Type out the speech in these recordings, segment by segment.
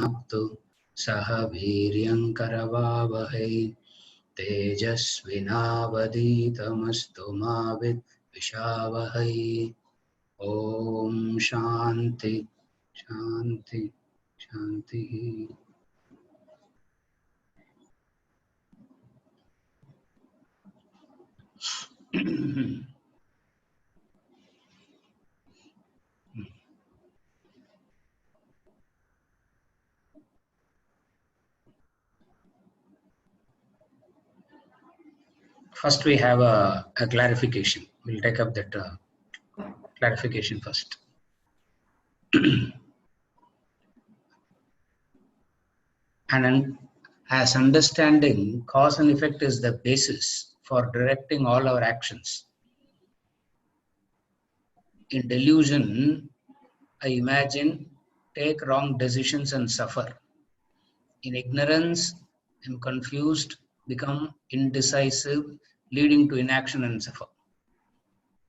भुनक्तु सह वीर्यङ्करवावहै तेजस्विनावधीतमस्तु मा विद्विषावहै। ओम शांति शांति शांति। First, we have a clarification. We'll take up that clarification first. And as understanding cause and effect is the basis for directing all our actions. In delusion, I imagine, take wrong decisions and suffer. In ignorance, I'm confused, become indecisive, leading to inaction and suffer.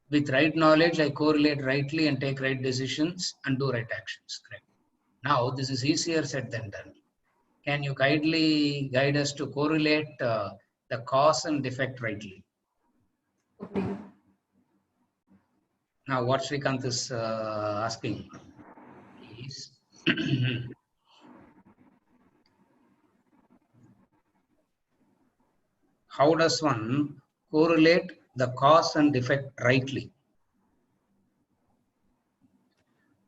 With right knowledge, I correlate rightly and take right decisions and do right actions. Correct. Now, this is easier said than done. Can you kindly guide us to correlate the cause and effect rightly? Okay. Now, what Srikanth is asking is, how does one correlate the cause and effect rightly?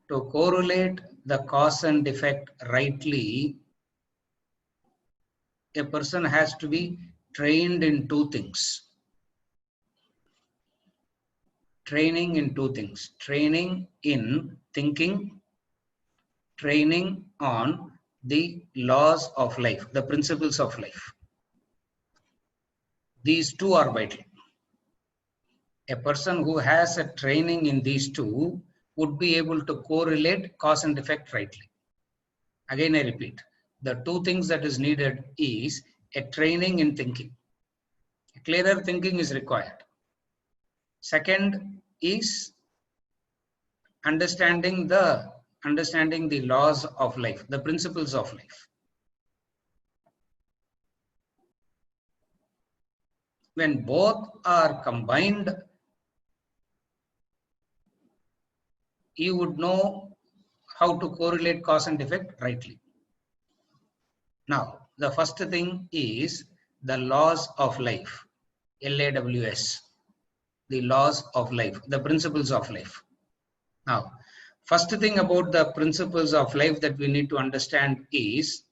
To correlate the cause and effect rightly, a person has to be trained in two things. Training in two things. Training in thinking, training on the laws of life, the principles of life. These two are vital. A person who has a training in these two would be able to correlate cause and effect rightly. Again, I repeat, the two things that is needed is a training in thinking. A clearer thinking is required. Second is understanding the laws of life, the principles of life. When both are combined, you would know how to correlate cause and effect rightly. Now, the first thing is the laws of life, LAWS, the laws of life, the principles of life. Now, first thing about the principles of life that we need to understand is,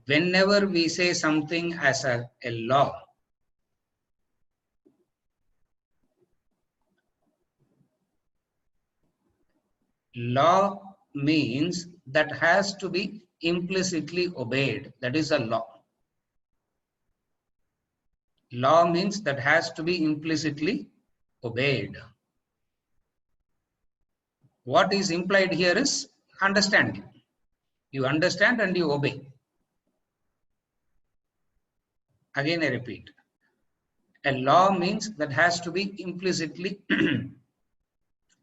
whenever we say something as a law, law means that has to be implicitly obeyed. That is a law. Law means that has to be implicitly obeyed. What is implied here is understanding. You understand and you obey. Again, I repeat. A law means that has to be implicitly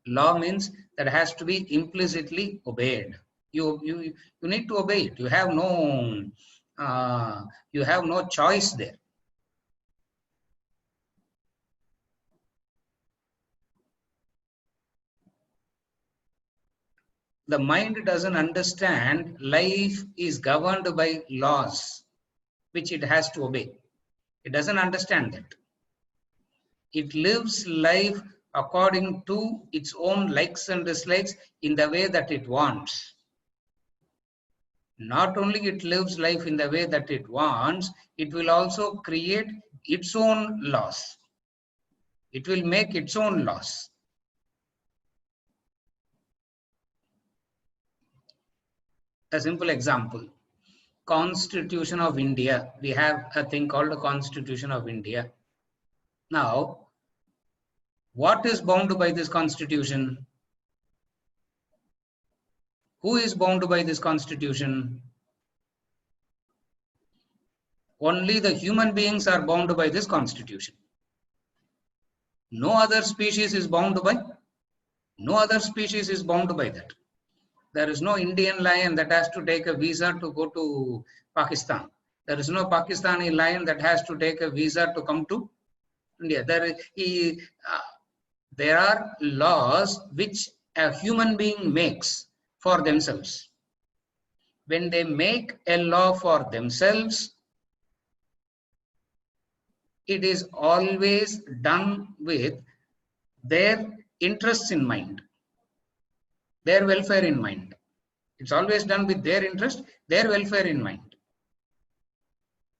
law means that has to be implicitly obeyed. You need to obey it. You have no choice there. The mind doesn't understand life is governed by laws which it has to obey. It doesn't understand that. It lives life according to its own likes and dislikes in the way that it wants. Not only it lives life in the way that it wants, it will also create its own laws. It will make its own laws. A simple example, Constitution of India. We have a thing called the Constitution of India. Now, what is bound by this Constitution? Who is bound by this Constitution? Only the human beings are bound by this Constitution. No other species is bound by that. There is no Indian lion that has to take a visa to go to Pakistan. There is no Pakistani lion that has to take a visa to come to India. There are laws which a human being makes for themselves. When they make a law for themselves, it is always done with their interests in mind, their welfare in mind. It's always done with their interest, their welfare in mind.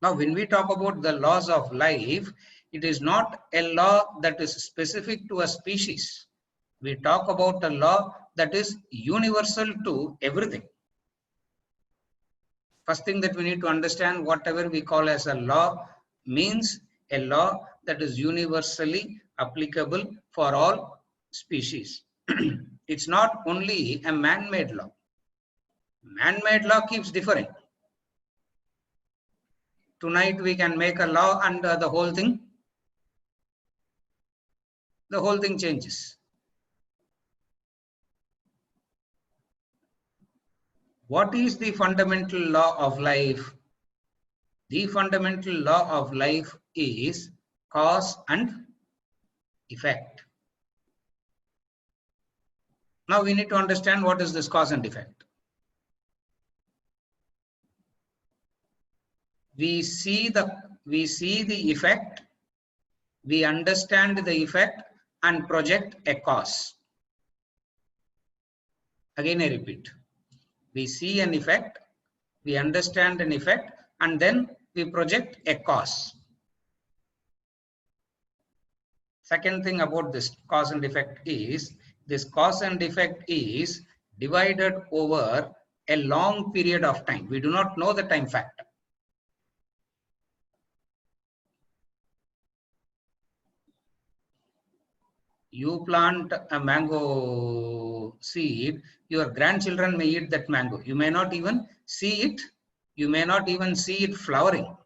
Now, when we talk about the laws of life, it is not a law that is specific to a species. We talk about a law that is universal to everything. First thing that we need to understand, whatever we call as a law means a law that is universally applicable for all species. It's not only a man-made law. Man-made law keeps differing. Tonight we can make a law and the whole thing changes. What is the fundamental law of life? The fundamental law of life is cause and effect. Now we need to understand what is this cause and effect. We see the effect, we understand the effect and project a cause. Again I repeat, we see an effect, we understand an effect, and then we project a cause. Second thing about this cause and effect is, this cause and effect is divided over a long period of time. We do not know the time factor. You plant a mango seed, your grandchildren may eat that mango. You may not even see it. You may not even see it flowering.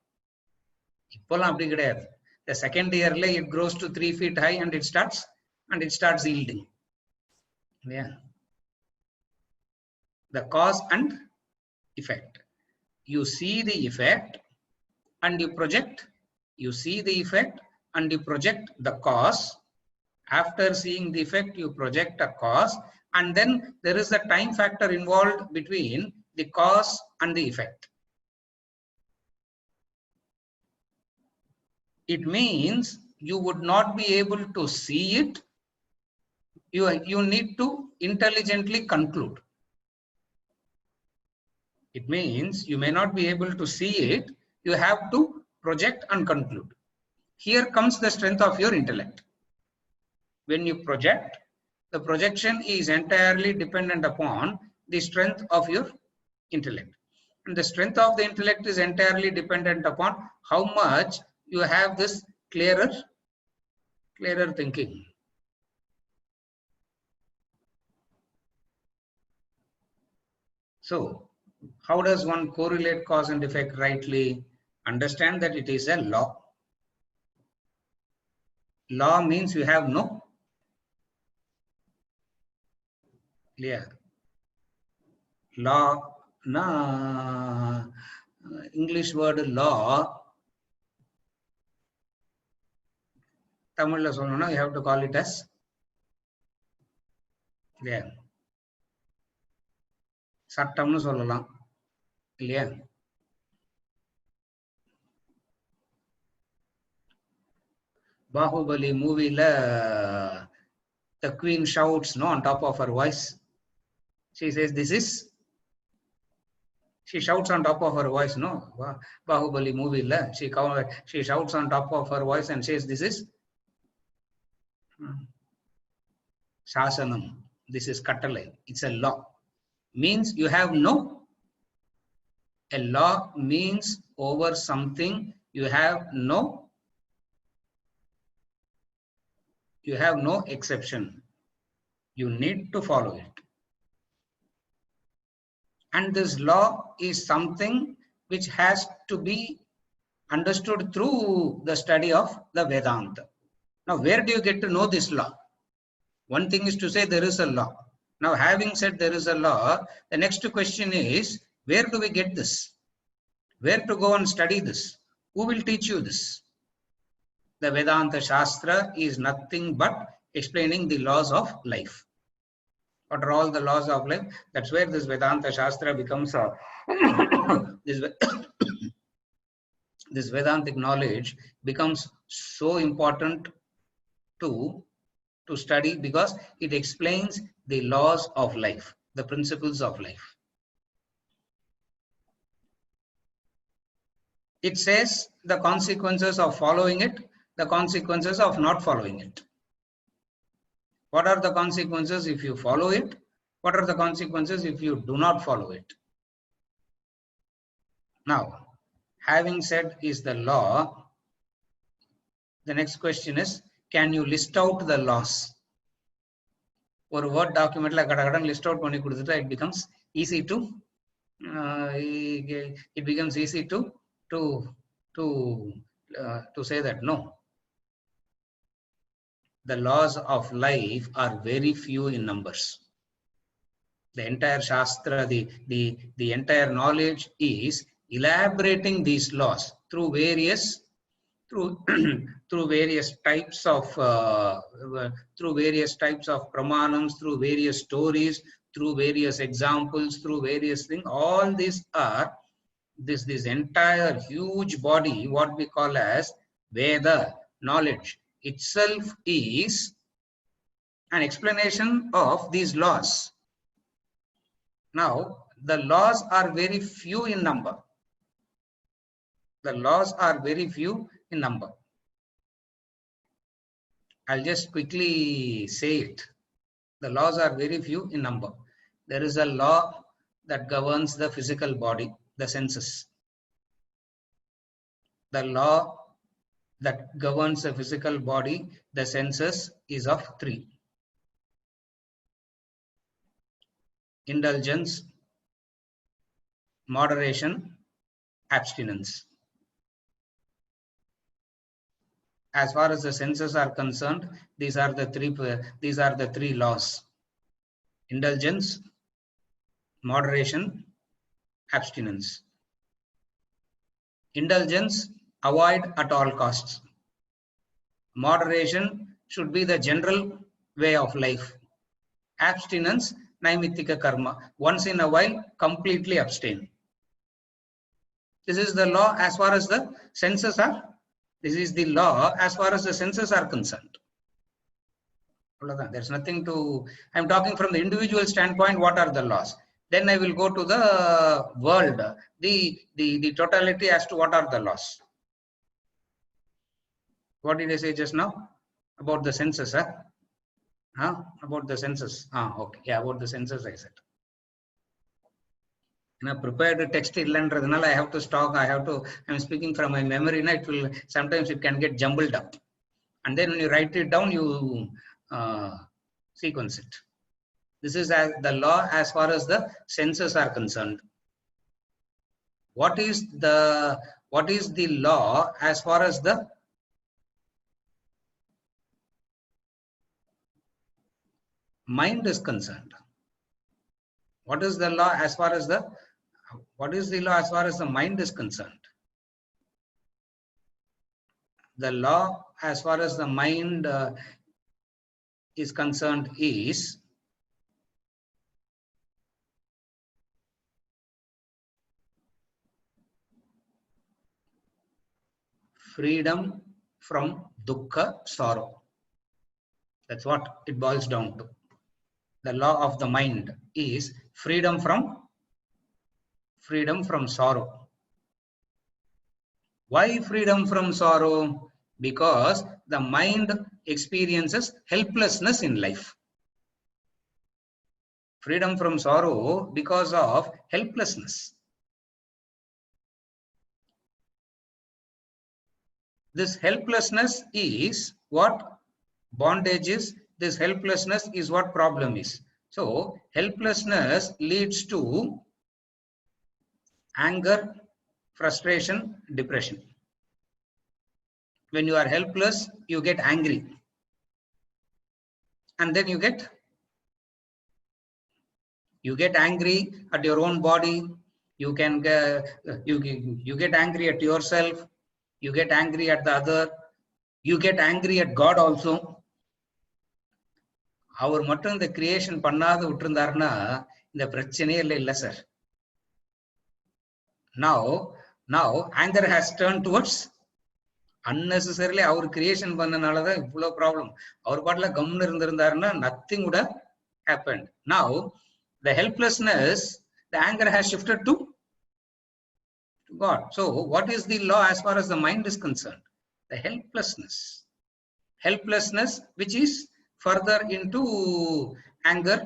The second year it grows to 3 feet high and it starts yielding. Yeah. The cause and effect. You see the effect and you project. You see the effect and you project the cause. After seeing the effect, you project a cause, and then there is a time factor involved between the cause and the effect. It means you would not be able to see it. You need to intelligently conclude. It means you may not be able to see it. You have to project and conclude. Here comes the strength of your intellect. When you project, the projection is entirely dependent upon the strength of your intellect. And the strength of the intellect is entirely dependent upon how much you have this clearer thinking. So, how does one correlate cause and effect rightly? Understand that it is a law. Law means you have no clear. Law, English word law, Tamil la solana, you have to call it as clear. Sattamnu sollalam. Clear. Bahubali movie la the queen shouts on top of her voice. She says, this is. She shouts on top of her voice, Bahubali movie la. She shouts on top of her voice and says, this is Shasanam. This is Kattalai. It's a law. Means you have no. A law means over something you have no exception. You need to follow it. And this law is something which has to be understood through the study of the Vedanta. Now, where do you get to know this law? One thing is to say there is a law. Now, having said there is a law, the next question is, where do we get this? Where to go and study this? Who will teach you this? The Vedanta Shastra is nothing but explaining the laws of life. What are all the laws of life? That's where this Vedanta Shastra becomes a this, this Vedantic knowledge becomes so important to study, because it explains the laws of life, the principles of life. It says the consequences of following it, the consequences of not following it. What are the consequences if you follow it? What are the consequences if you do not follow it? Now, having said is the law, the next question is, can you list out the laws? Or word document like list out பண்ணி கொடுத்துட்டா it becomes easy to say that no. The laws of life are very few in numbers. The entire Shastra, the entire knowledge is elaborating these laws through various through various types of pramanams, through various stories, through various examples, through various things. All these are this entire huge body, what we call as Veda knowledge itself, is an explanation of these laws. Now, the laws are very few in number. The laws are very few in number. I'll just quickly say it. The laws are very few in number. There is a law that governs the physical body, the senses. The law that governs the physical body, the senses, is of three: indulgence, moderation, abstinence. As far as the senses are concerned, these are the three laws: indulgence, moderation, abstinence. Indulgence, avoid at all costs. Moderation should be the general way of life. Abstinence, naimittika karma. Once in a while, completely abstain. This is the law as far as the senses are. This is the law as far as the senses are concerned. There's nothing to, I'm talking from the individual standpoint, what are the laws? Then I will go to the world, the totality as to what are the laws. What did I say just now? About the senses, huh? About the senses. Okay. Yeah, about the senses I said. In a prepared text, I have to stock, I'm speaking from my memory, it will, sometimes it can get jumbled up. And then when you write it down, you sequence it. This is the law as far as the senses are concerned. What is the law as far as the mind is concerned? What is the law as far as the mind is concerned? The law as far as the mind is concerned is freedom from dukkha, sorrow. That's what it boils down to. The law of the mind is freedom from sorrow. Why freedom from sorrow? Because the mind experiences helplessness in life. Freedom from sorrow because of helplessness. This helplessness is what bondage is. This helplessness is what problem is. So helplessness leads to anger, frustration, depression. When you are helpless, you get angry. And then you get You get angry at your own body. You can you get angry at yourself. You get angry at the other. You get angry at God also. அவர் மட்டும் இந்த creation பண்ணாத விட்டுருந்தாருன்னா இந்த பிரச்சனையே இல்லை sir. Now anger has turned towards unnecessarily அவர் creation பண்ணனாலதான் இவ்வளவு problem. அவர் பாட்டுல கம்னு இருந்திருந்தாருன்னா nothing would have happened. Now the helplessness, the anger has shifted to God. So what is the law as far as the mind is concerned? The helplessness which is further into anger,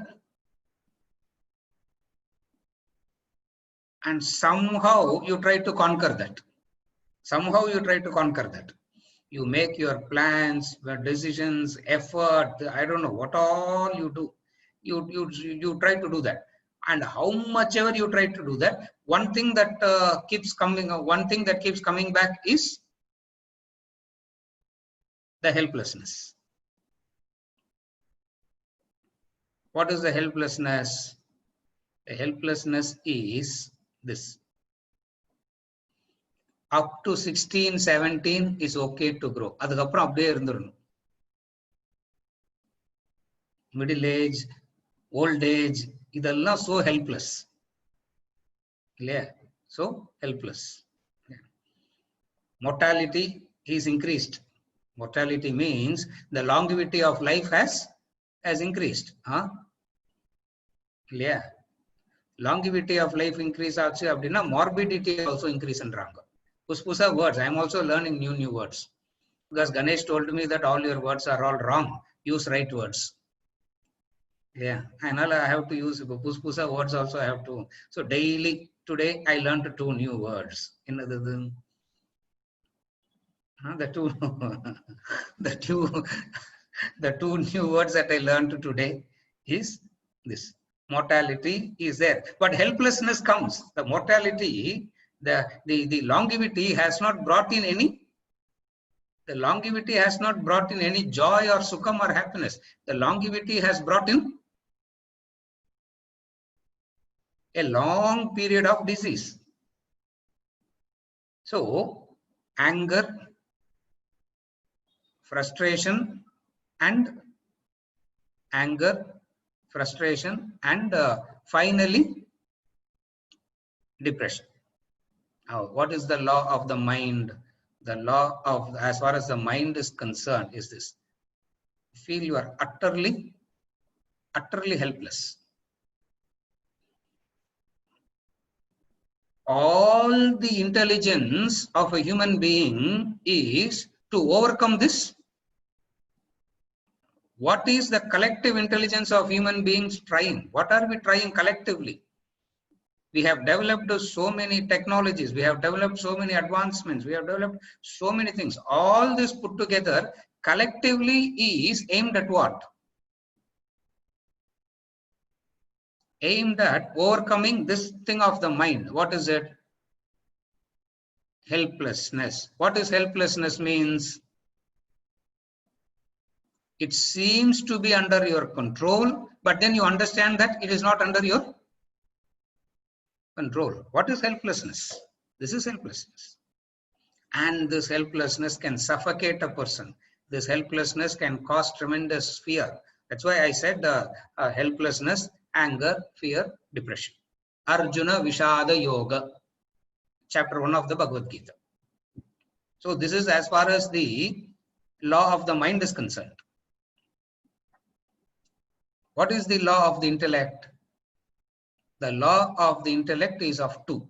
and somehow you try to conquer that. You make your plans, your decisions, effort, I don't know what all you do. You try to do that, and how much ever you try to do that, one thing that keeps coming back is the helplessness. What is the helplessness? The helplessness is this. Up to 16, 17 is okay to grow. அதுக்கப்புறம் அப்படியே இருந்துடணும். Middle age, old age, இதெல்லாம் so helpless. இல்லையா? So helpless. Mortality is increased. Mortality means the longevity of life has increased. இல்லையா? Longevity of life increase ஆச்சு அப்படின்னா morbidity also increase என்றாங்க. புதுசா words. I am also learning new words. Because Ganesh told me that all your words are all wrong. Use right words. Yeah, and I have to use pusa words also. I have to. So daily today I learned 2 new words. The two new words that I learned today is this. Mortality is there, but helplessness comes. The mortality, the longevity has not brought in any. The longevity has not brought in any joy or sukham or happiness. The longevity has brought in a long period of disease. So anger, frustration, and finally depression. Now, what is the law of the mind? The law of, as far as the mind is concerned, is this. Feel you are utterly helpless. All the intelligence of a human being is to overcome this. What is the collective intelligence of human beings trying? What are we trying collectively? We have developed so many technologies. We have developed so many advancements. We have developed so many things. All this put together collectively is aimed at what? Aimed at overcoming this thing of the mind. What is it? Helplessness. What is helplessness means? It seems to be under your control, but then you understand that it is not under your control. What is helplessness? This is helplessness. And this helplessness can suffocate a person. This helplessness can cause tremendous fear. That's why I said helplessness, anger, fear, depression. Arjuna Vishada Yoga, chapter 1 of the Bhagavad Gita. So this is as far as the law of the mind is concerned. What is the law of the intellect? The law of the intellect is of 2.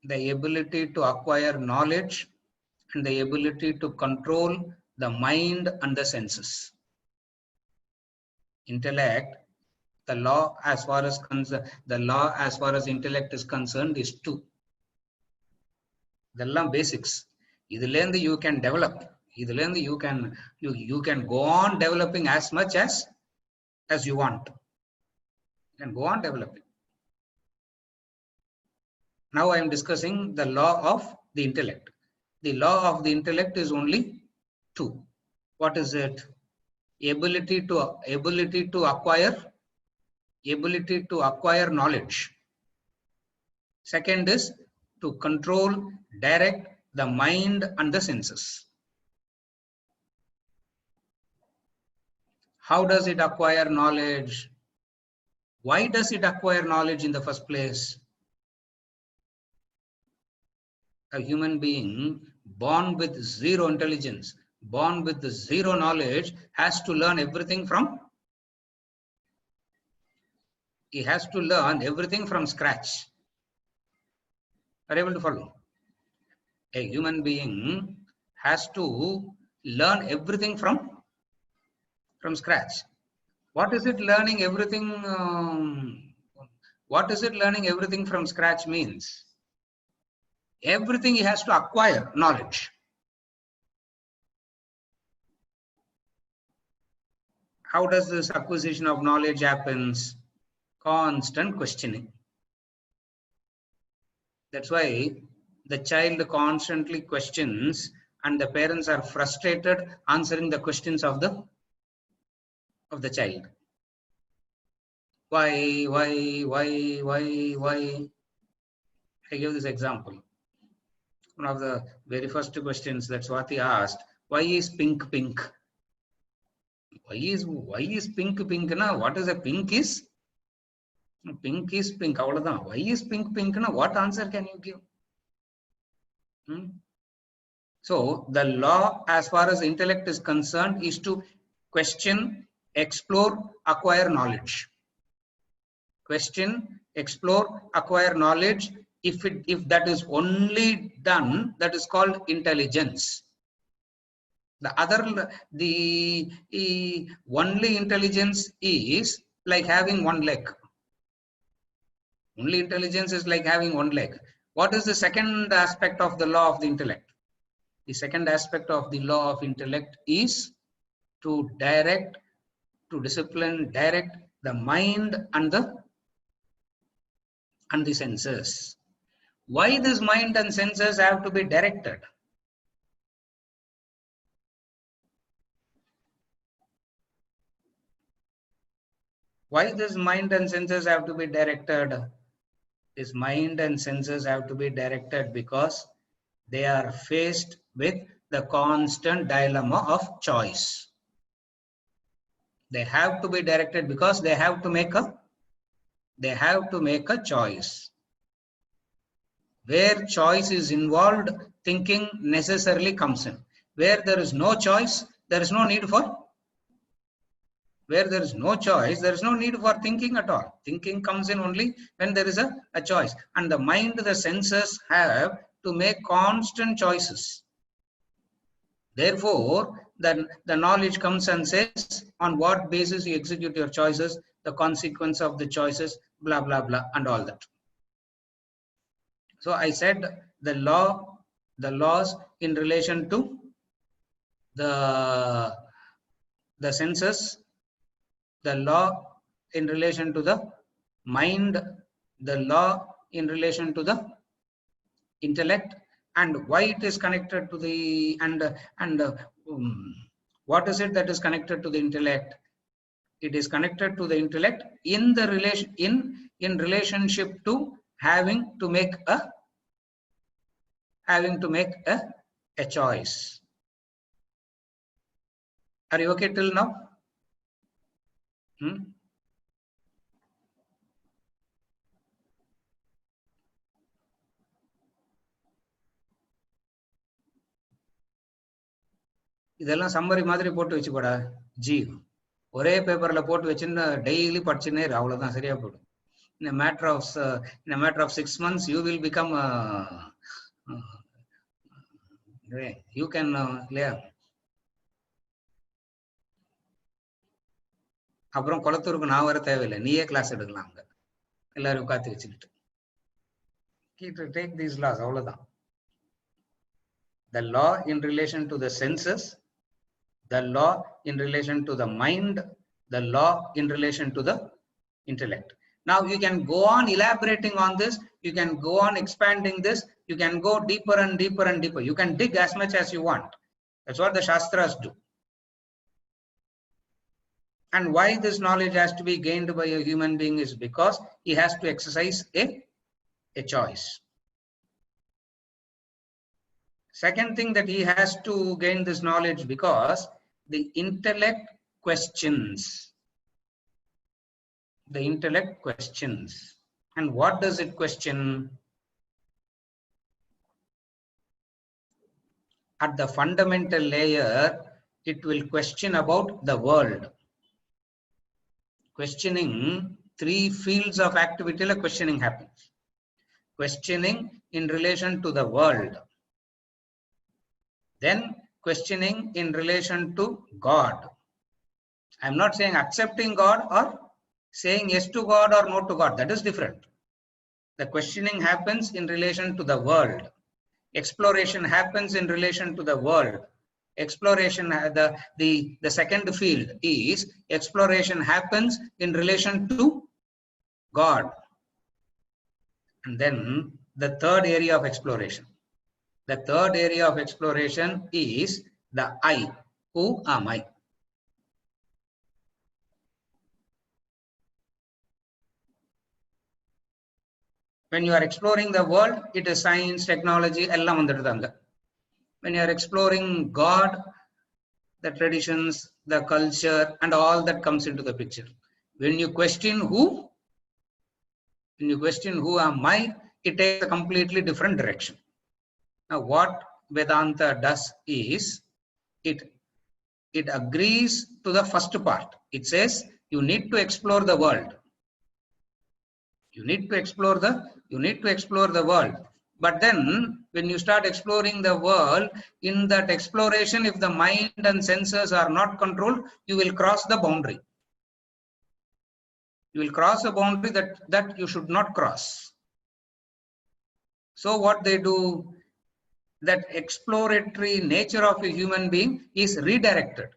The ability to acquire knowledge and the ability to control the mind and the senses. Intellect, the law as far as intellect is concerned is 2. Idella basics. Idilende you can develop. Idilende you can go on developing as much as you want. You can go on developing. Now I am discussing the law of the intellect. The law of the intellect is only 2. What is it? ability to acquire knowledge. Second is to control, direct the mind and the senses. How does it acquire knowledge? Why does it acquire knowledge in the first place? A human being born with zero intelligence, born with zero knowledge, has to learn everything from scratch. Are you able to follow? A human being has to learn everything from scratch. What is it learning everything? What is it learning everything from scratch means? Everything he has to acquire knowledge. How does this acquisition of knowledge happens? Constant questioning. That's why the child constantly questions and the parents are frustrated answering the questions of the child. Why? I give this example. One of the very first questions that Swati asked, why is pink pink? Why is pink pink? Na? What is a pink is? Pink is pink. Why is pink pink? Na? What answer can you give? So the law, as far as intellect is concerned, is to question, explore, acquire knowledge. Question, explore, acquire knowledge. If that is only done, that is called intelligence. The only intelligence is like having one leg. Only intelligence is like having one leg. What is the second aspect of the law of the intellect? The second aspect of the law of intellect is to discipline, direct the mind and the senses. Why this mind and senses have to be directed? Why this mind and senses have to be directed? This mind and senses have to be directed because they are faced with the constant dilemma of choice. They have to be directed because they have to make a choice. Where choice is involved, thinking necessarily comes in. Where there is no choice, there is no need for. Where there is no choice, there is no need for thinking at all. Thinking comes in only when there is a choice. And the mind, the senses have to make constant choices. Therefore, then the knowledge comes and says on what basis you execute your choices, the consequence of the choices, blah, blah, blah, and all that. So I said the laws in relation to the senses, the law in relation to the mind, the law in relation to the intellect, and why it is connected to the what is it that is connected to the intellect? It is connected to the intellect in the relationship to having to make a choice. Are you okay till now? இதெல்லாம் summary மாதிரி போட்டு வச்சுக்கூடா G, ஒரே பேப்பர்ல போட்டு வச்சுன்னு daily படிச்சுன்னே அவ்வளவுதான், சரியா போடும். In a matter of 6 months you will become you can அப்புறம் குளத்தூருக்கு நான் வர தேவையில்லை, நீயே கிளாஸ் எடுக்கலாம் அங்க எல்லாரும் உட்காந்து வச்சுக்கிட்டு. Take these laws, அவ்வளவுதான். The law in relation to the senses, the law in relation to the mind, the law in relation to the intellect. Now you can go on elaborating on this, you can go on expanding this, you can go deeper and deeper and deeper. You can dig as much as you want. That's what the Shastras do. And why this knowledge has to be gained by a human being is because he has to exercise a choice. Second thing, that he has to gain this knowledge because the intellect questions. The intellect questions. And what does it question? At the fundamental layer, it will question about the world. Questioning, three fields of activity, like questioning happens. Questioning in relation to the world. Then questioning in relation to God. I'm not saying accepting God or saying yes to God or no to God. That is different. The questioning happens in relation to the world. Exploration happens in relation to the world. Exploration, the second field is exploration happens in relation to God. And then the third area of exploration. The third area of exploration is the I. Who am I? When you are exploring the world, it is science, technology, ellam vandadanga. When you are exploring God, the traditions, the culture, and all that comes into the picture. When you question who am I, it takes a completely different direction. Now, what Vedanta does is it agrees to the first part. It says you need to explore the world. You need to explore the world. But then when you start exploring the world, in that exploration, if the mind and senses are not controlled, you will cross the boundary. You will cross a boundary that you should not cross. So what they do, that exploratory nature of a human being is redirected.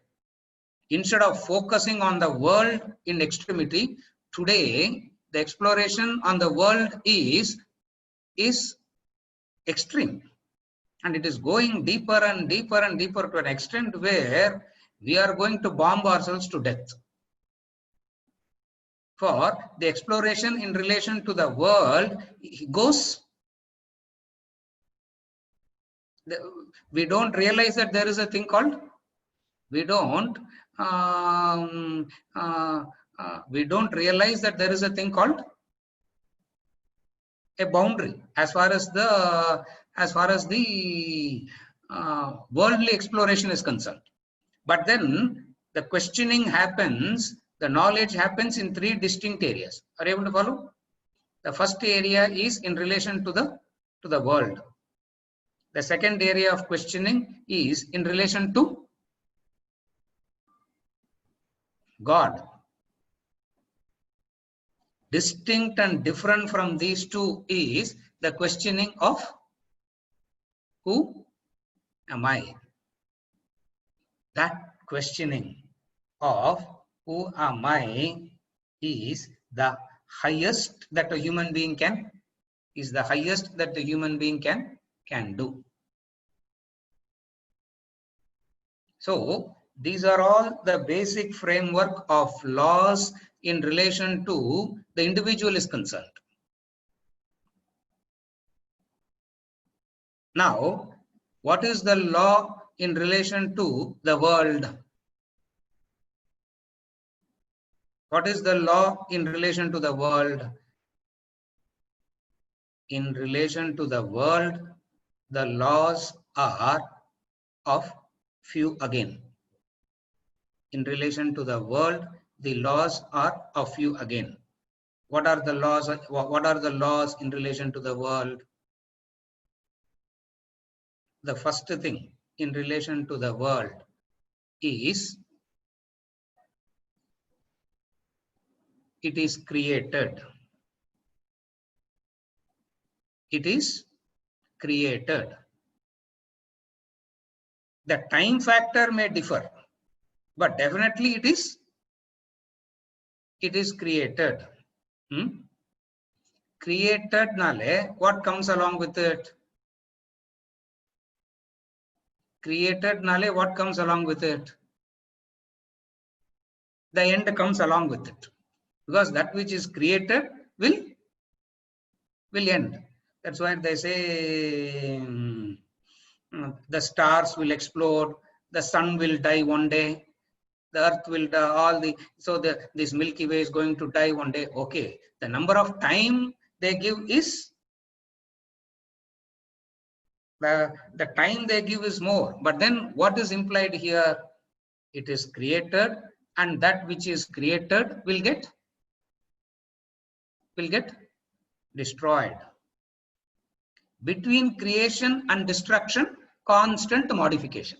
Instead of focusing on the world in extremity, today the exploration on the world is extreme, and it is going deeper and deeper and deeper to an extent where we are going to bomb ourselves to death. For the exploration in relation to the world goes, we don't realize that there is a thing called, we don't realize that there is a thing called a boundary as far as the worldly exploration is concerned. But then the questioning happens, the knowledge happens in three distinct areas. Are you able to follow? The first area is in relation to the world. The second area of questioning is in relation to God. Distinct and different from these two is the questioning of who am I? That questioning of who am I is the highest that a human being can do. So these are all the basic framework of laws in relation to the individual is concerned. Now, what is the law in relation to the world? What is the law in relation to the world? In relation to the world, the laws are of few again. In relation to the world, the laws are of few again. What are the laws? What are the laws in relation to the world? The first thing in relation to the world is it is created. It is created. The time factor may differ, but definitely it is created. Created nale, what comes along with it? Created nale, what comes along with it? the end comes along with it, because that which is created will end. That's why they say the stars will explode, the sun will die one day, the earth will die, all the, so this Milky Way is going to die one day. Okay, the number of time they give is the time they give is more, but then what is implied here? It is created, and that which is created will get destroyed. Between creation and destruction, constant modification.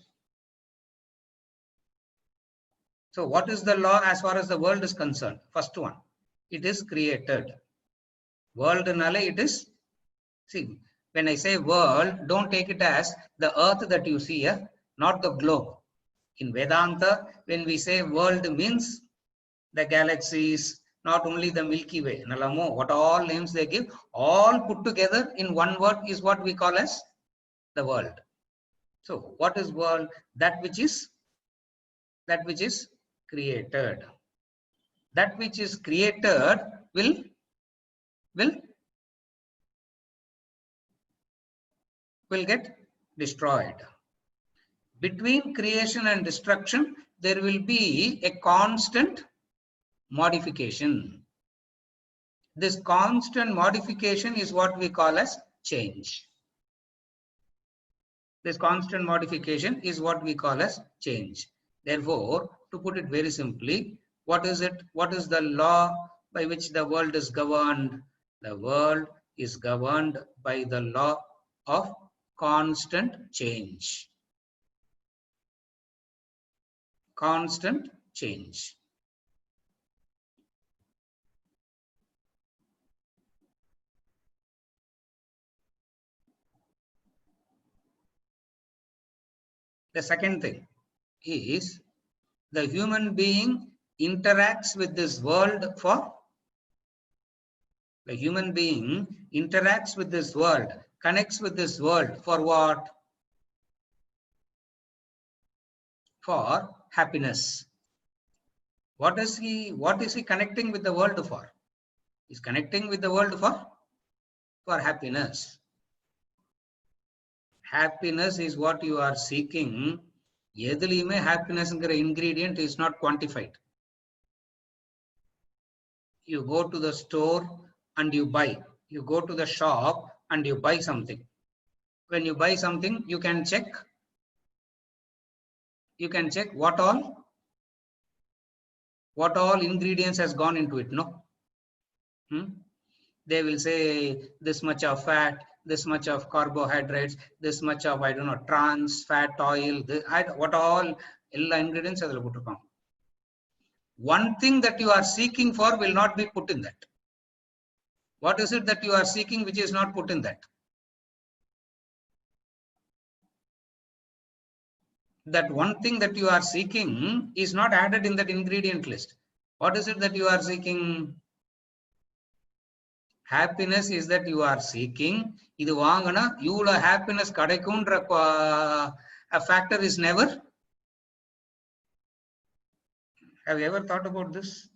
So what is the law as far as the world is concerned? First one, it is created. World nale, it is, see, when I say world, don't take it as the earth that you see here, not the globe. In Vedanta, when we say world means the galaxies, not only the Milky Way, Nalamo, what all names they give, all put together in one word is what we call as the world. So what is world? That which is created. That which is created will get destroyed. Between creation and destruction, there will be a constant modification. This constant modification is what we call as change. This constant modification is what we call as change. Therefore, to put it very simply, what is it? What is the law by which the world is governed? The world is governed by the law of constant change. Constant change. The second thing is the human being interacts with this world for, the human being interacts with this world, connects with this world for what? For happiness. What is he connecting with the world for? He's connecting with the world for happiness. Happiness is what you are seeking. Edhuliyume happiness ingredient is not quantified. You go to the store and you buy. You go to the shop and you buy something. When you buy something, you can check what all ingredients has gone into it, no? They will say this much of fat, this much of carbohydrates, this much of, I don't know, trans fat oil, what all ingredients are put upon. One thing that you are seeking for will not be put in that. What is it that you are seeking which is not put in that? That one thing that you are seeking is not added in that ingredient list. What is it that you are seeking? Happiness is that you are seeking. Idu vaangana, you will have happiness kadaikumra a factor is never. Have you ever thought about this?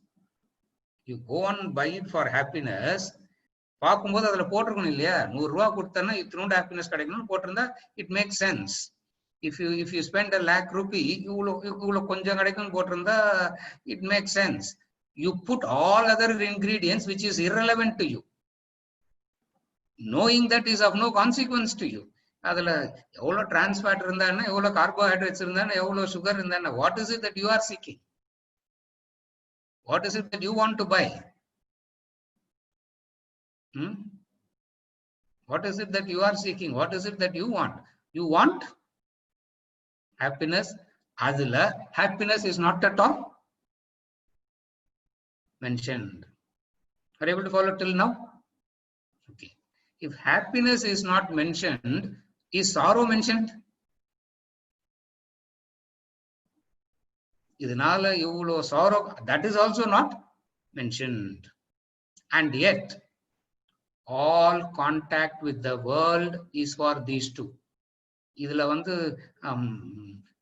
You go and buy it for happiness. பார்க்கும்போது அதுல போட்டிருக்கணும் இல்லையா, 100 ரூபாய் கொடுத்தனா இத்தனோட happiness கிடைக்கணும் போட்டிருந்தா it makes sense. If you spend 1,00,000 rupee, இவ்வளவு கொஞ்சம் கிடைக்கும் போட்டிருந்தா it makes sense. You put all other ingredients which is irrelevant to you, knowing that is of no consequence to you. அதுல எவ்வளவு trans fat இருந்தானே, எவ்வளவு carbohydrates இருந்தானே, எவ்வளவு sugar இருந்தானே, what is it that you are seeking? What is it that you want to buy? What is it that you are seeking? What is it that you want? You want happiness. Adula happiness is not at all mentioned. Are you able to follow till now? Okay. If happiness is not mentioned, is sorrow mentioned? Idinala ivlo sorrow, that is also not mentioned. And yet all contact with the world is for these two. Idhula vandu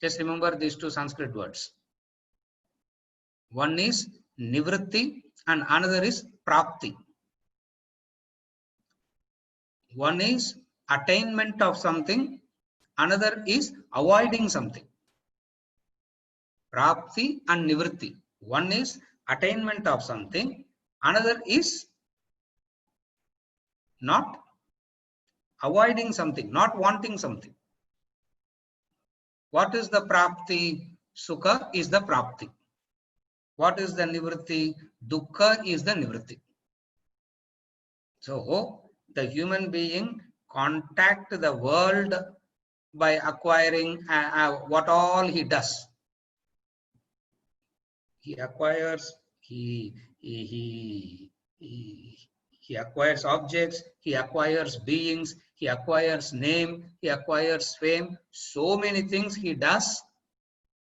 just remember these two Sanskrit words. One is nivritti and another is prapti. One is attainment of something, another is avoiding something. Prapti and nivritti. One is attainment of something, another is not avoiding something, not wanting something. What is the prapti? Sukha is the prapti. What is the nivritti? Dukkha is the nivritti. So the human being contact the world by acquiring what all he does. He acquires, he acquires objects, he acquires beings, he acquires name, he acquires fame, so many things he does.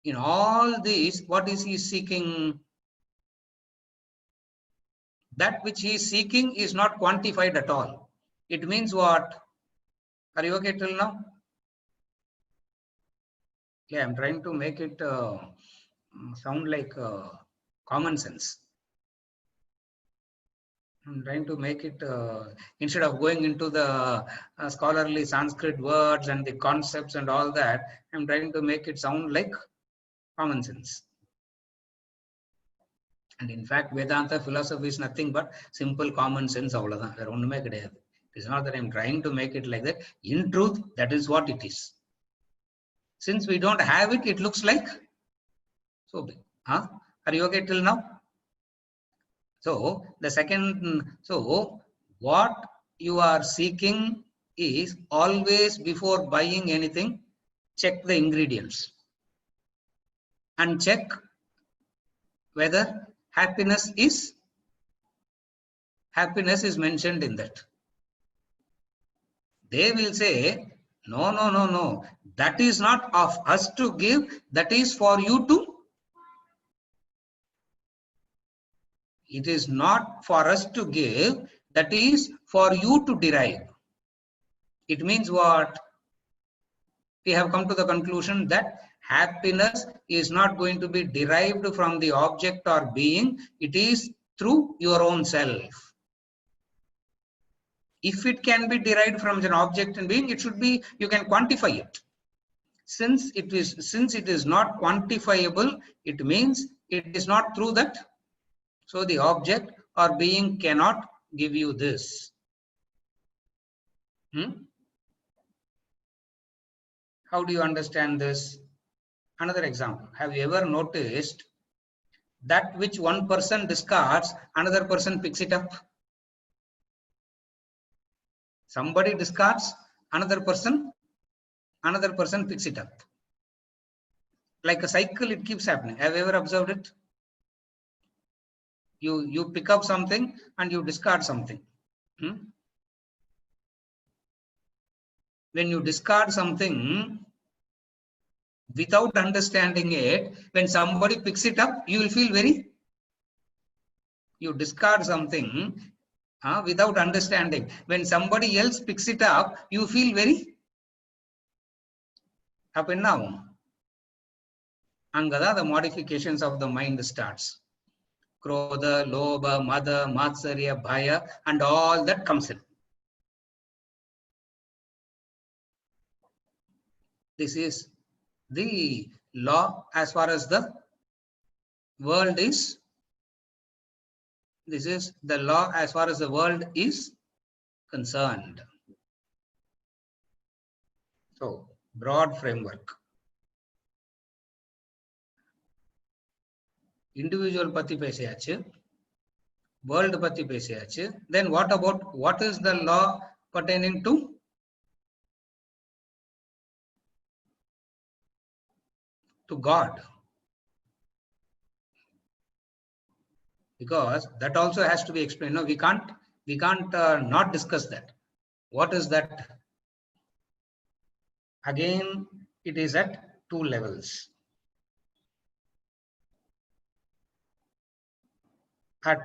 In all these, what is he seeking? That which he is seeking is not quantified at all. It means what? Are you okay till now? Yeah, I'm trying to make it sound like common sense. I'm trying to make it, instead of going into the scholarly Sanskrit words and the concepts and all that, I'm trying to make it sound like common sense. And in fact, Vedanta philosophy is nothing but simple common sense. It is not that I'm trying to make it like that. In truth, that is what it is. Since we don't have it, it looks like so big. Huh? Are you okay till now? So the second, so what you are seeking is always before buying anything, check the ingredients and check whether happiness is mentioned in that. They will say, no, that is not of us to give, that is for you to. It is not for us to give, that is for you to derive. It means what? We have come to the conclusion that happiness is not going to be derived from the object or being, it is through your own self. If it can be derived from an object and being, it should be, you can quantify it. Since it is not quantifiable, it means it is not through that. So the object or being cannot give you this. How do you understand this? Another example. Have you ever noticed that which one person discards, another person picks it up? Somebody discards, another person picks it up. Like a cycle, it keeps happening. Have you ever observed it? You pick up something and you discard something. When you discard something without understanding it, when somebody picks it up, you will feel very. You discard something without understanding. When somebody else picks it up, you feel very up and down. Angada, the modifications of the mind starts. Krodha, Lobha, Mada, Matsarya, Bhaya, and all that comes in. This is the law as far as the world is. This is the law as far as the world is concerned. So, broad framework. Individual pati pesayachu, world pati pesayachu. Then what about, what is the law pertaining to God? Because that also has to be explained. No, we can't not discuss that. What is that? Again, it is at two levels. At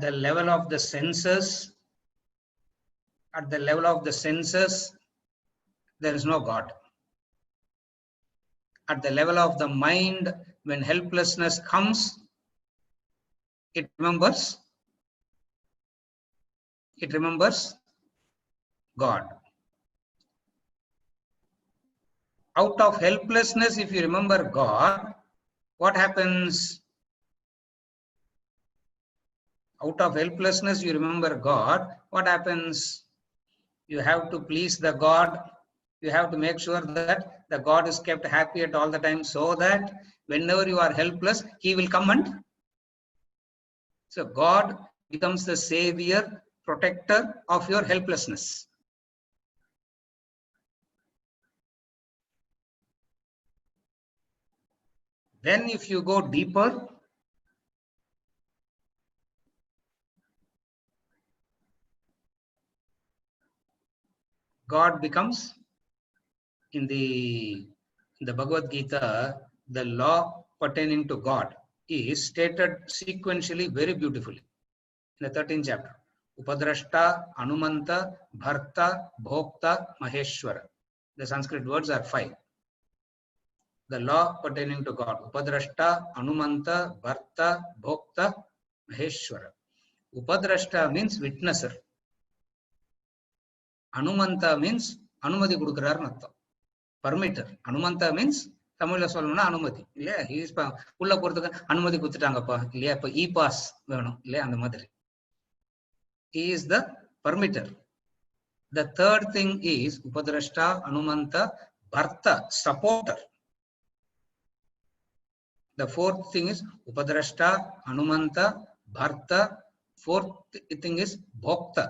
the level of the senses, there is no God. At the level of the mind, when helplessness comes, It remembers God. Out of helplessness, if you remember God, what happens? Out of helplessness, you remember God, what happens? You have to please the God. You have to make sure that the God is kept happy at all the time, so that whenever you are helpless, He will come and. So God becomes the savior, protector of your helplessness. Then if you go deeper, God becomes, in the Bhagavad Gita, the law pertaining to God is stated sequentially very beautifully in the 13th chapter. Upadrashta, Anumanta, Bharta, Bhokta, Maheshwara. The Sanskrit words are 5. The law pertaining to God. Upadrashta, Anumanta, Bharta, Bhokta, Maheshwara. Upadrashta means witnesser. Anumanta means Anumati kudukkaraarnu artham. Permitter. Anumanta means தமிழ்ல சொல்லணும்னா அனுமதி இல்லையா, உள்ள போறதுக்கு அனுமதி கொடுத்துட்டாங்கப்பா இல்லையா, இப்ப e pass வேணும் இல்லையா, அந்த மாதிரி. He is the permitter. The third thing is Upadrashta, Anumanta, Bharta, supporter. The fourth thing is Upadrashta, Anumanta, Bharta. Fourth thing is Bhokta,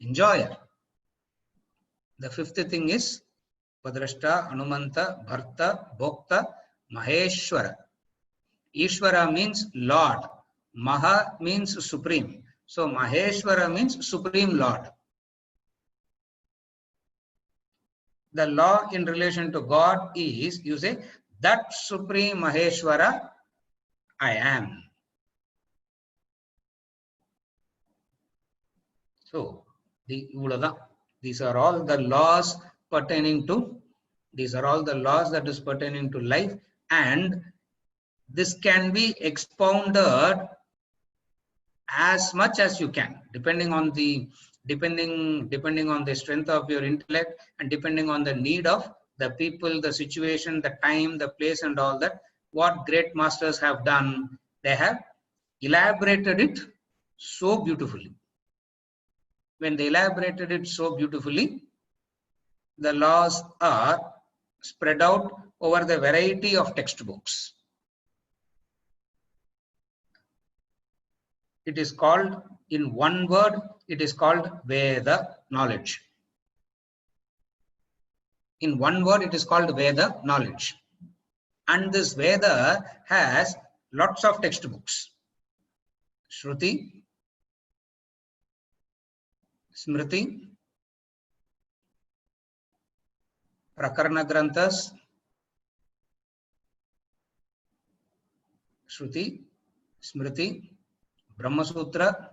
enjoyer. The fifth thing is Upadrashta, Anumanta, Bharta, Bhokta, Maheshwara. Ishvara means Lord. Maha means supreme. So Maheshwara means Supreme Lord. The law in relation to God is, you say, that Supreme Maheshwara I am. So, these are all the laws pertaining to, these are all the laws that is pertaining to life, and this can be expounded as much as you can, depending on the strength of your intellect, and depending on the need of the people, the situation, the time, the place, and all that. What great masters have done, they have elaborated it so beautifully. When they elaborated it so beautifully, the laws are spread out over the variety of textbooks. It is called, in one word, it is called Veda, knowledge. In one word, it is called Veda, knowledge. And this Veda has lots of textbooks. Shruti, Smriti, Prakarana Granthas, Shruti, Smriti, Brahma Sutra,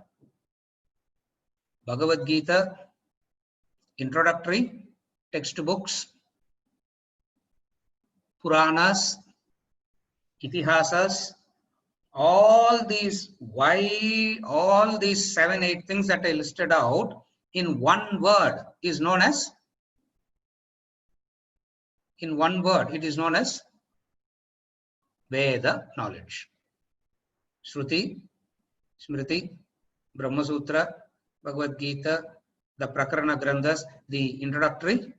Bhagavad Gita, introductory textbooks, Puranas, Itihasas, all these 7-8 things that I listed out in one word is known as, in one word, it is known as Veda, knowledge. Shruti, Smriti, Brahma Sutra, Bhagavad Gita, the Prakarana Granthas, the introductory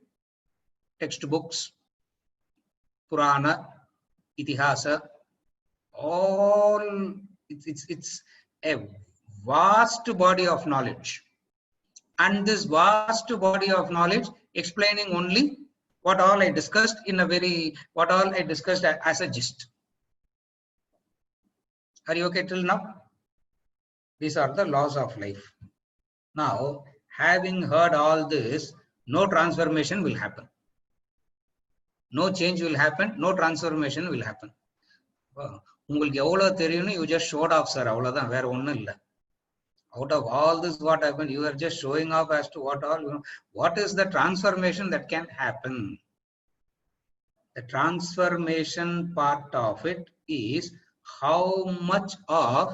textbooks, Purana, Itihasa, all, it's a vast body of knowledge. And this vast body of knowledge explaining only what all I discussed as a gist. Are you okay till now? These are the laws of life. Now, having heard all this, no transformation will happen. No change will happen, no transformation will happen. உங்களுக்கு எவ்வளவு தெரியும்னு you just showed off, sir. அவ்வளவுதான், வேற ஒண்ணும் இல்ல. Out of all this, what happened? You are just showing off as to what all, what is the transformation that can happen? The transformation part of it is how much of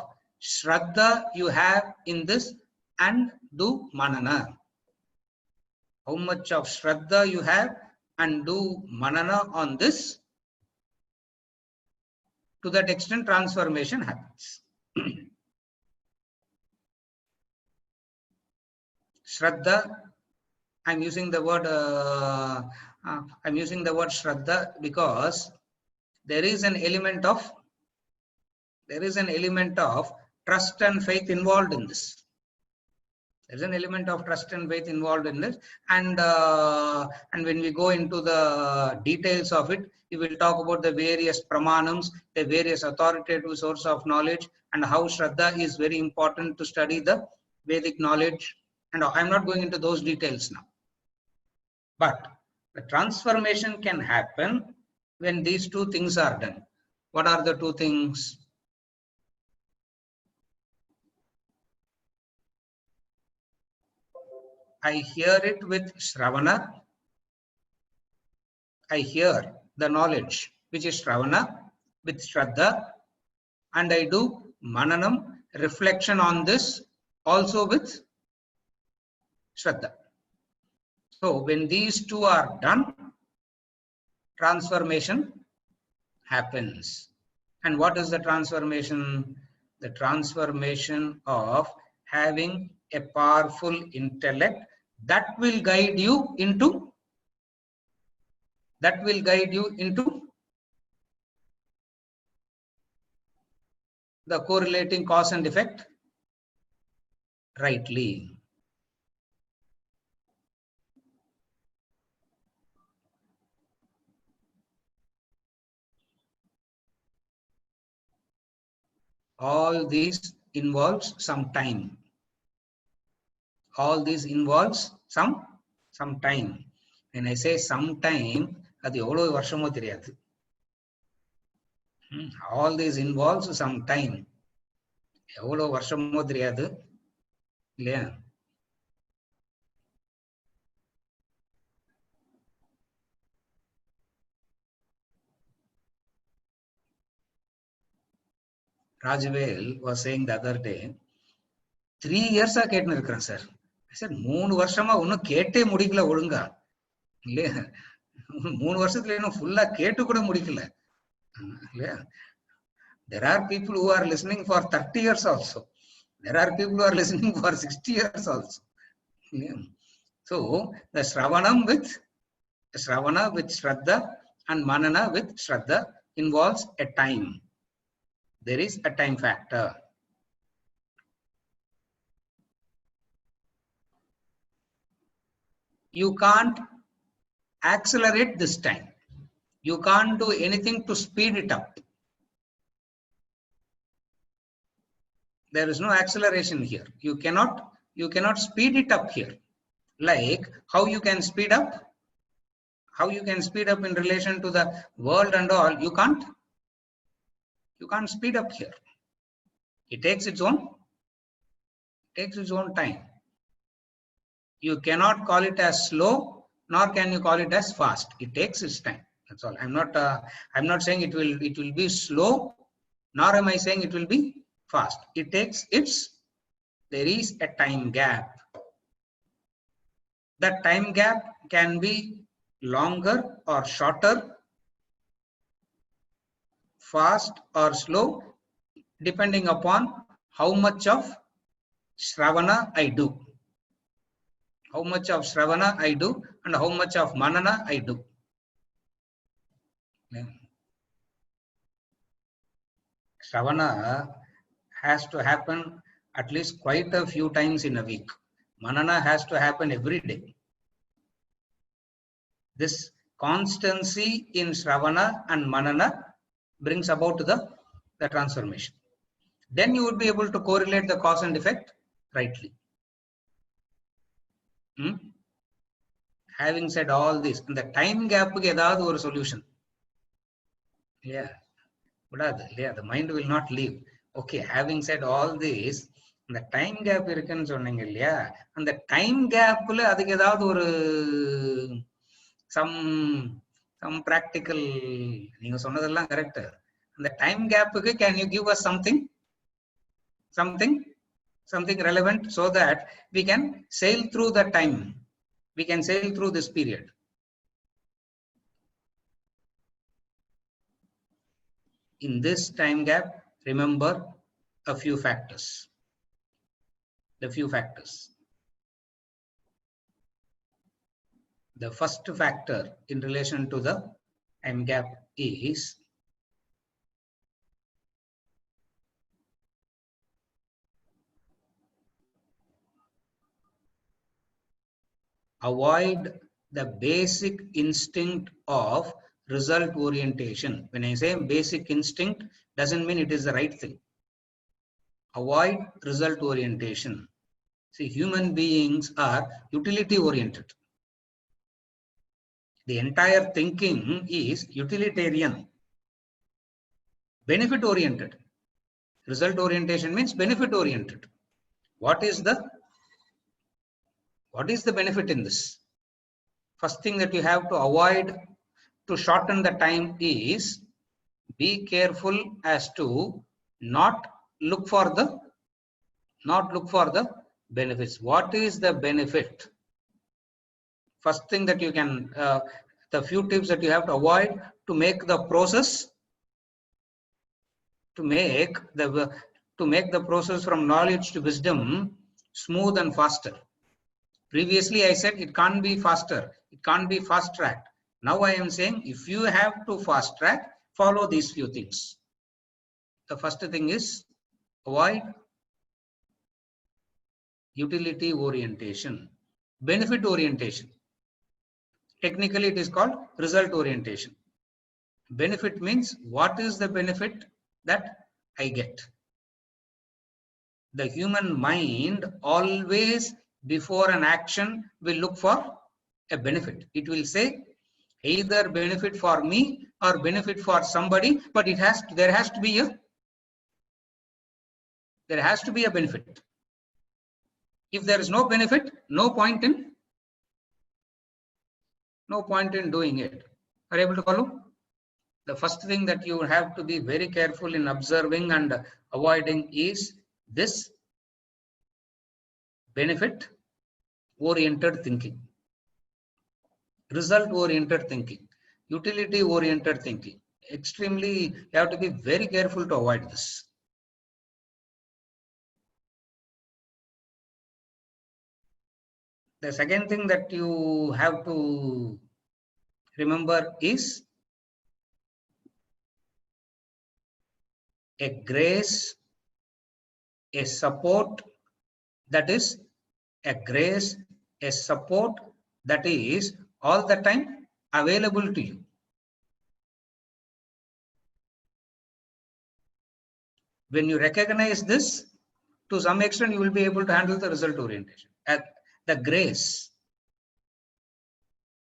Shraddha you have in this and do manana. How much of Shraddha you have and do manana on this. To that extent, transformation happens. Shraddha, I'm using the word Shraddha because there is an element of trust and faith involved in this. There's an element of trust and faith involved in this, and when we go into the details of it, we will talk about the various pramanams, the various authoritative source of knowledge, and how Shraddha is very important to study the Vedic knowledge. And I'm not going into those details now. But the transformation can happen when these two things are done. What are the two things? I hear it with Shravana. I hear the knowledge, which is Shravana, with Shraddha, and I do Mananam, reflection on this, also with Shraddha. So when these two are done, transformation happens. And what is the transformation? The transformation of having a powerful intellect that will guide you into the correlating cause and effect rightly. All these involves some time. All this involves some time. When I say some time, அது எவ்வளவு வருஷமோ தெரியாது. All this involves some time. எவ்வளவு வருஷமோ தெரியாது இல்லையா? Rajvel was saying the other day, 3 years கேட்டுன்னு இருக்கிறேன் சார். I said 3 வருஷமா ஒன்னும் கேட்டே முடிக்கல ஒழுங்கா இல்லையா? 3 வருஷத்துல இன்னும் ஃபுல்லா கேட்டு கூட முடிக்கல இல்லையா? There are people who are listening for 30 years also. There are people who are listening for 60 years also. Yeah. So the Shravana with Shraddha and Manana with Shraddha involves a time. There is a time factor. You can't accelerate this time. You can't do anything to speed it up. There is no acceleration here. You cannot speed it up here. Like how you can speed up? How you can speed up in relation to the world and all? You can't speed up here. It takes its own time. You cannot call it as slow, nor can you call it as fast. It takes its time. That's all. I'm not saying it will be slow, nor am I saying it will be fast. It takes there is a time gap. That time gap can be longer or shorter, fast or slow, depending upon how much of Shravana I do. How much of Shravana I do and how much of Manana I do. Shravana has to happen at least quite a few times in a week. Manana has to happen every day. This constancy in Shravana and Manana brings about the transformation. Then you would be able to correlate the cause and effect rightly. Having said all this, the time gap ku edavadhu or solution. Yeah. The mind will not leave. Okay, having said all this, the time gap இருக்குன்னு சொன்னீங்க இல்லையா? அந்த time gapல அதுக்கு ஏதாவது ஒரு some practical, நீங்க சொன்னதெல்லாம் correct. அந்த time gapக்கு can you give us something? something relevant, so that we can sail through the time. We can sail through this period. In this time gap, remember a few factors. The few factors. The first factor in relation to the time gap is avoid the basic instinct of result orientation. When I say basic instinct, doesn't mean it is the right thing. Avoid result orientation. See, human beings are utility oriented. The entire thinking is utilitarian, benefit oriented. Result orientation means benefit oriented. What is the benefit in this? First thing that you have to avoid to shorten the time is be careful as to not look for the benefits. What is the benefit? First thing that you can, the few tips that you have to avoid to make the process, to make the process from knowledge to wisdom smooth and faster. Previously I said it can't be faster, it can't be fast tracked. Now I am saying if you have to fast track, follow these few things. The first thing is avoid utility orientation, benefit orientation. Technically it is called result orientation. Benefit means what is the benefit that I get. The human mind always before an action will look for a benefit. It will say either benefit for me or benefit for somebody, but there has to be a benefit. If there is no benefit, no point in doing it. Are you able to follow? The first thing that you have to be very careful in observing and avoiding is this benefit oriented thinking, result oriented thinking, utility oriented thinking. Extremely, you have to be very careful to avoid this. The second thing that you have to remember is a grace, a support that is a support that is all the time available to you. When you recognize this, to some extent you will be able to handle the result orientation. The grace,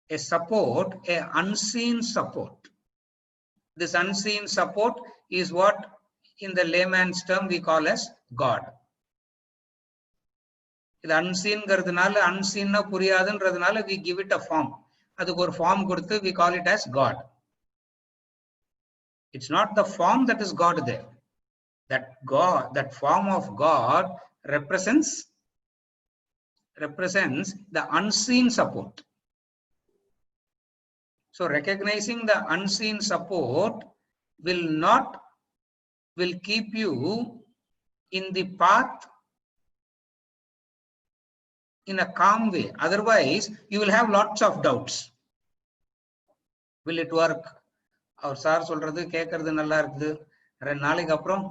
a support, a unseen support. This unseen support is what in the layman's term we call as God. இது unseenங்கிறதுனால unseen புரியாதுன்றதுனால we give it a form. அதுக்கு ஒரு form கொடுத்து we call it as God. It's not the form that is God there. That form of God represents the unseen support. So recognizing the unseen support will keep you in the path in a calm way. Otherwise, you will have lots of doubts. Will it work? Our sir சொல்றது கேக்குறது நல்லா இருக்குது. ரெண்டு நாளைக்கு அப்புறம்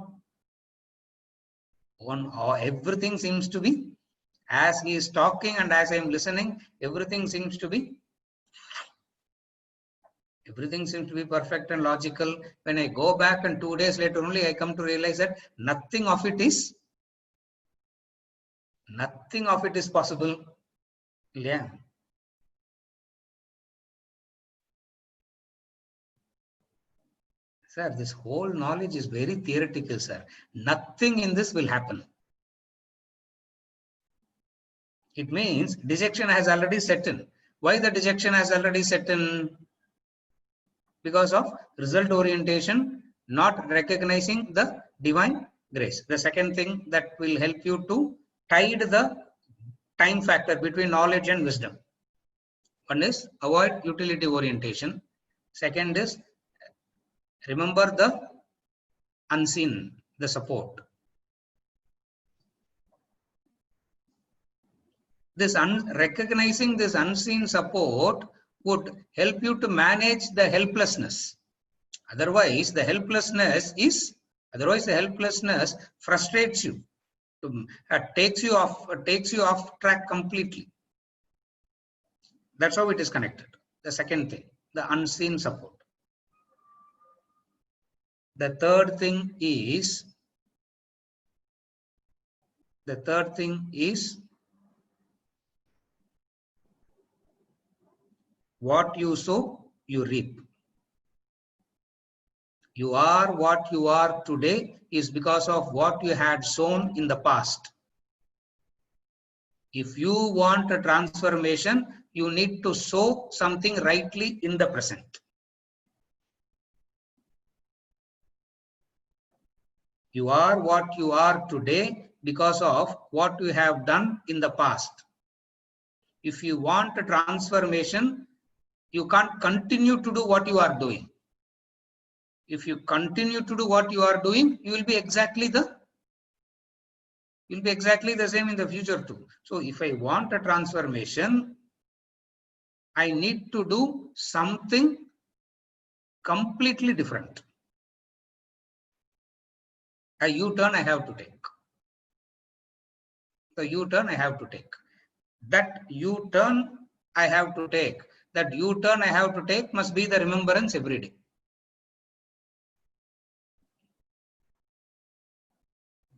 everything seems to be, as he is talking and as I am listening, everything seems to be perfect and logical. When I go back and 2 days later only I come to realize that nothing of it is possible. Yeah. Sir, this whole knowledge is very theoretical, sir. Nothing in this will happen. It means dejection has already set in. Why the dejection has already set in? Because of result orientation, not recognizing the divine grace. The second thing that will help you to tide the time factor between knowledge and wisdom. One is avoid utility orientation. Second is remember the unseen, the support. Recognizing this unseen support would help you to manage the helplessness. Otherwise, the helplessness frustrates you, takes you off track completely. That's how it is connected. The second thing, the unseen support. The third thing is what you sow, you reap. You are what you are today is because of what you had sown in the past. If you want a transformation, you need to sow something rightly in the present. You are what you are today because of what you have done in the past. If you want a transformation, you can't continue to do what you are doing. If you continue to do what you are doing, you will be exactly the same in the future too. So if I want a transformation, I need to do something completely different. A U-turn I have to take. The U-turn I have to take. That U-turn I have to take. That U-turn I have to take must be the remembrance every day.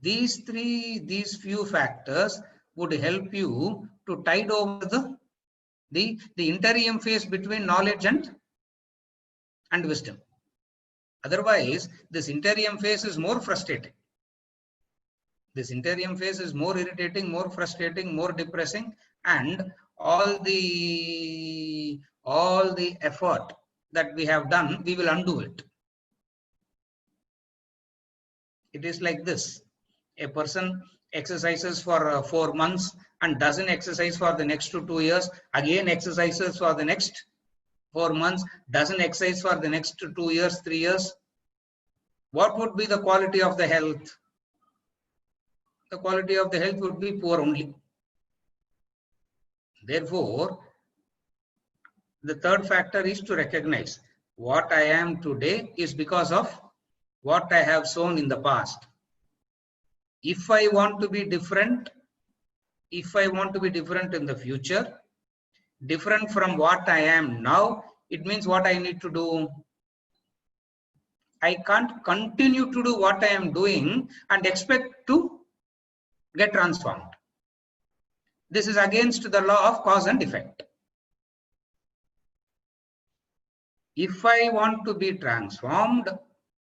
These few factors would help you to tide over the interim phase between knowledge and wisdom. Otherwise, this interim phase is more frustrating. This interim phase is more irritating, more frustrating, more depressing, and all the effort that we have done, we will undo it. It is like this. A person exercises for 4 months and doesn't exercise for the next 2 years, again exercises for the next 4 months, doesn't exercise for the next 2 years, 3 years. What would be the quality of the health? The quality of the health would be poor only. Therefore, the third factor is to recognize what I am today is because of what I have sown in the past. If I want to be different, in the future, different from what I am now, it means what I need to do. I can't continue to do what I am doing and expect to get transformed. This is against the law of cause and effect. If I want to be transformed,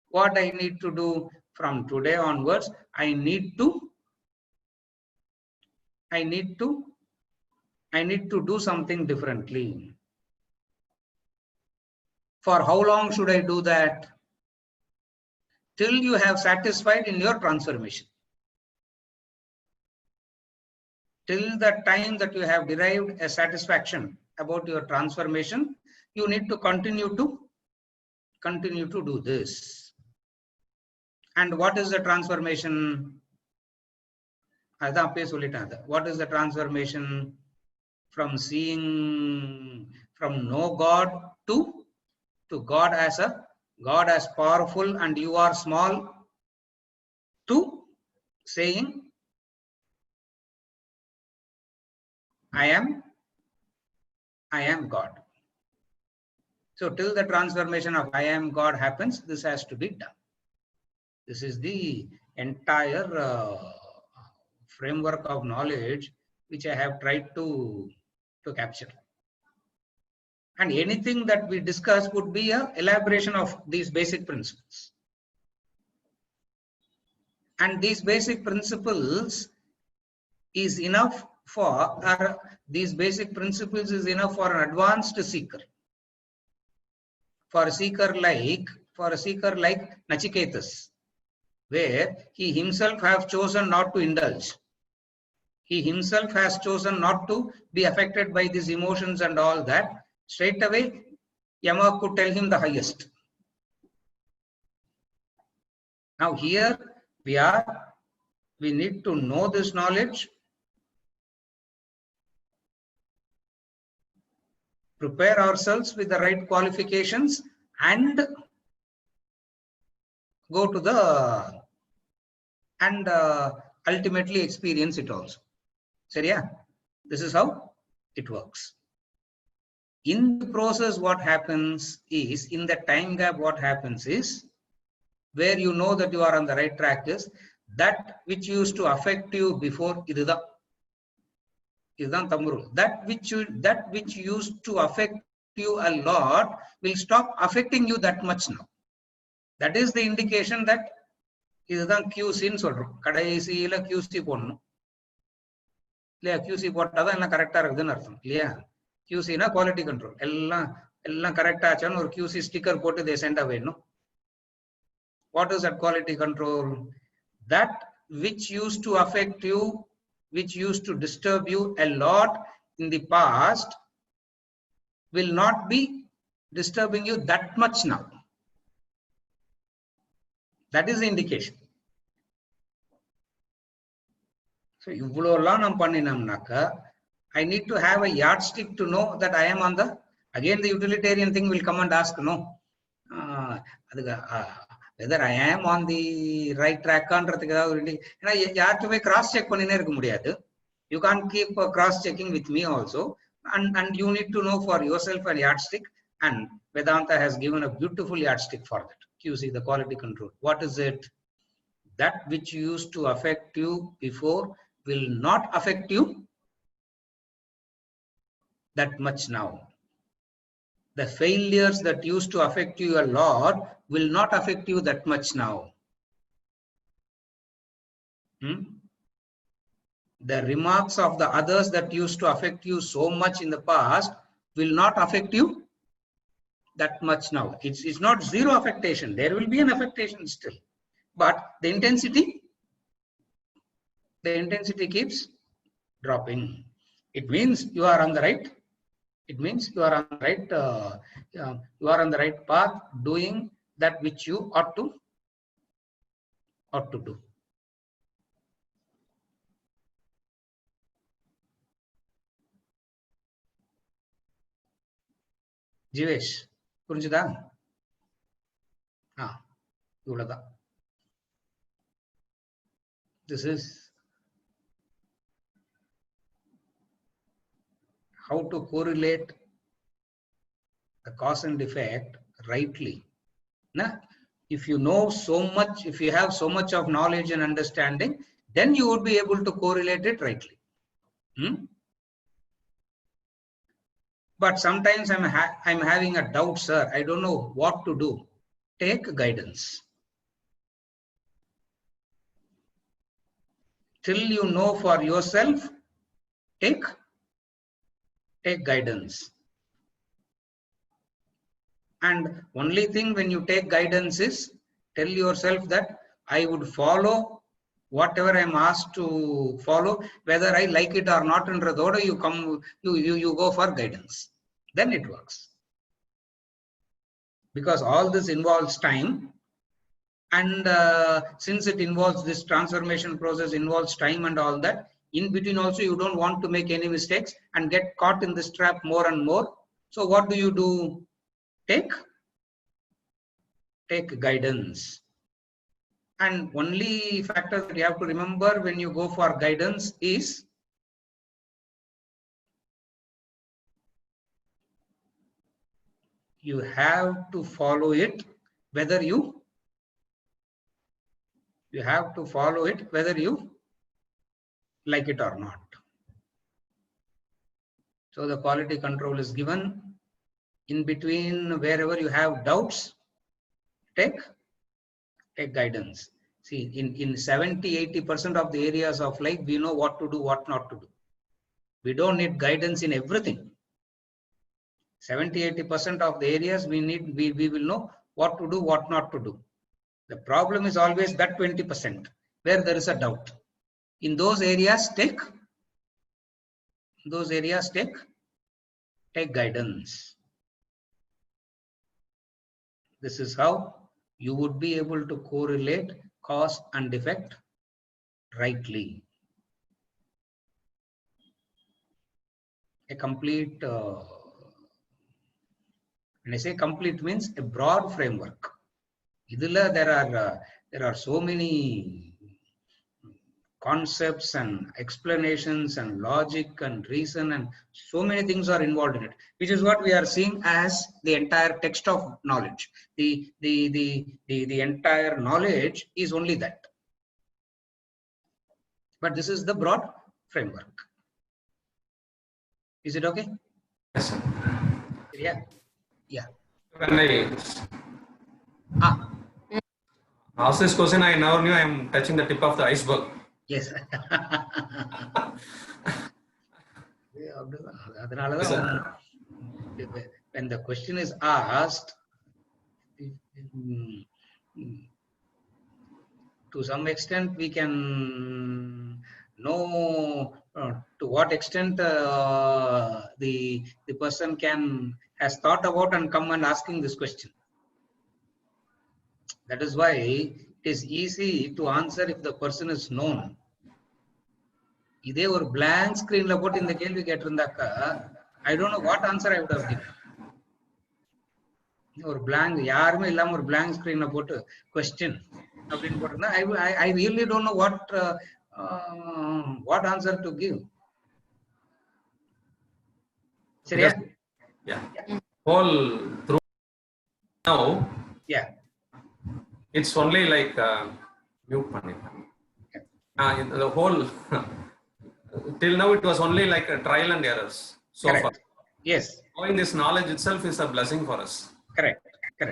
what I need to do from today onwards, I need to do something differently. For how long should I do that? Till you have satisfied in your transformation. Till the time that you have derived a satisfaction about your transformation, you need to continue to do this. And what is the transformation? What is the transformation? From no God to God as powerful and you are small, to saying I am God. So till the transformation of I am God happens, this has to be done. This is the entire framework of knowledge which I have tried to capture. And anything that we discuss would be an elaboration of these basic principles. And these basic principles is enough for an advanced seeker. For a seeker like Nachiketas. where he himself has chosen not to indulge. He himself has chosen not to be affected by these emotions and all that. Straight away, Yama could tell him the highest. Now here we need to know this knowledge, prepare ourselves with the right qualifications, and go to the and ultimately experience it also. So yeah, this is how it works. In the process, what happens is, in the time gap, what happens is, where you know that you are on the right track is, that which used to affect you before, that which used to affect you a lot will stop affecting you that much now. That is the indication that இதுதான் QC-ன்னு சொல்றோம். கடைசியில QC போடணும் இல்லையா? QC போட்டாதான் எல்லாம் கரெக்டா இருக்குதுன்னு அர்த்தம் இல்லையா? QC-னா குவாலிட்டி கண்ட்ரோல். எல்லாம் கரெக்டா ஆச்சான்னு ஒரு QC ஸ்டிக்கர் போட்டு they send away. No. What is that quality control? That which used to affect you, which used to disturb you a lot in the past, will not be disturbing you that much now. That is the indication. So, I need to have a yardstick to know that I am on the, again the utilitarian thing will come and ask, no, whether I am on the right track. You have to cross check. You can't keep cross checking with me also, and you need to know for yourself a yardstick, and Vedanta has given a beautiful yardstick for that. QC, the quality control. What is it? That which used to affect you before will not affect you that much now. The failures that used to affect you a lot will not affect you that much now. The remarks of the others that used to affect you so much in the past will not affect you that much now. It's not zero affectation. There will be an affectation still, but the intensity keeps dropping. It means you are on the right. It means you are on the right. You are on the right path, doing that which you ought to do. Jivesh, புரிஞ்சுதா? இவ்வளவுதான். This is how to correlate the cause and effect rightly. Now, if you know so much, if you have so much of knowledge and understanding, then you would be able to correlate it rightly. But sometimes I'm having a doubt, sir. I don't know what to do. Take guidance. Till you know for yourself, take guidance. And only thing when you take guidance is, tell yourself that I would follow whatever I'm asked to follow, whether I like it or not. And you go for guidance. Then it works. Because all this involves time, and since it involves this transformation process, involves time and all that, in between also you don't want to make any mistakes and get caught in this trap more and more. So what do? Take guidance. And only factor that you have to remember when you go for guidance is, you have to follow it whether you like it or not. So the quality control is given. In between, wherever you have doubts, take guidance. See, in 70-80% of the areas of life, we know what to do, what not to do. We don't need guidance in everything. 70-80% of the areas we will know what to do, what not to do. The problem is always that 20% where there is a doubt. In those areas, take guidance. This is how you would be able to correlate cause and effect rightly. A complete, when I say complete, means a broad framework. There are so many concepts and explanations and logic and reason, and so many things are involved in it, which is what we are seeing as the entire text of knowledge. The entire knowledge is only that. But this is the broad framework. Is it okay? Yes, sir. Yeah. When I ask this question, I never knew I am touching the tip of the iceberg. Yes. When the question is asked, to some extent we can know to what extent the person has thought about and come and asking this question. That is why it is easy to answer if the person is known. இதே ஒரு blank screenல போட்டு இந்த கேள்வி கேட்டிருந்தாக்கா, I don't know what answer I would have given. ஒரு blank, யாருமே இல்லாம ஒரு blank screenல போட்டு question அப்படின்னு போட்டிருந்தா, I really don't know what answer to give. சரியா? Yeah. Whole through now. Yeah. It's only like mute the whole till now it was only like a trial and errors so Correct. far. Yes. Knowing this knowledge itself is a blessing for us. Correct.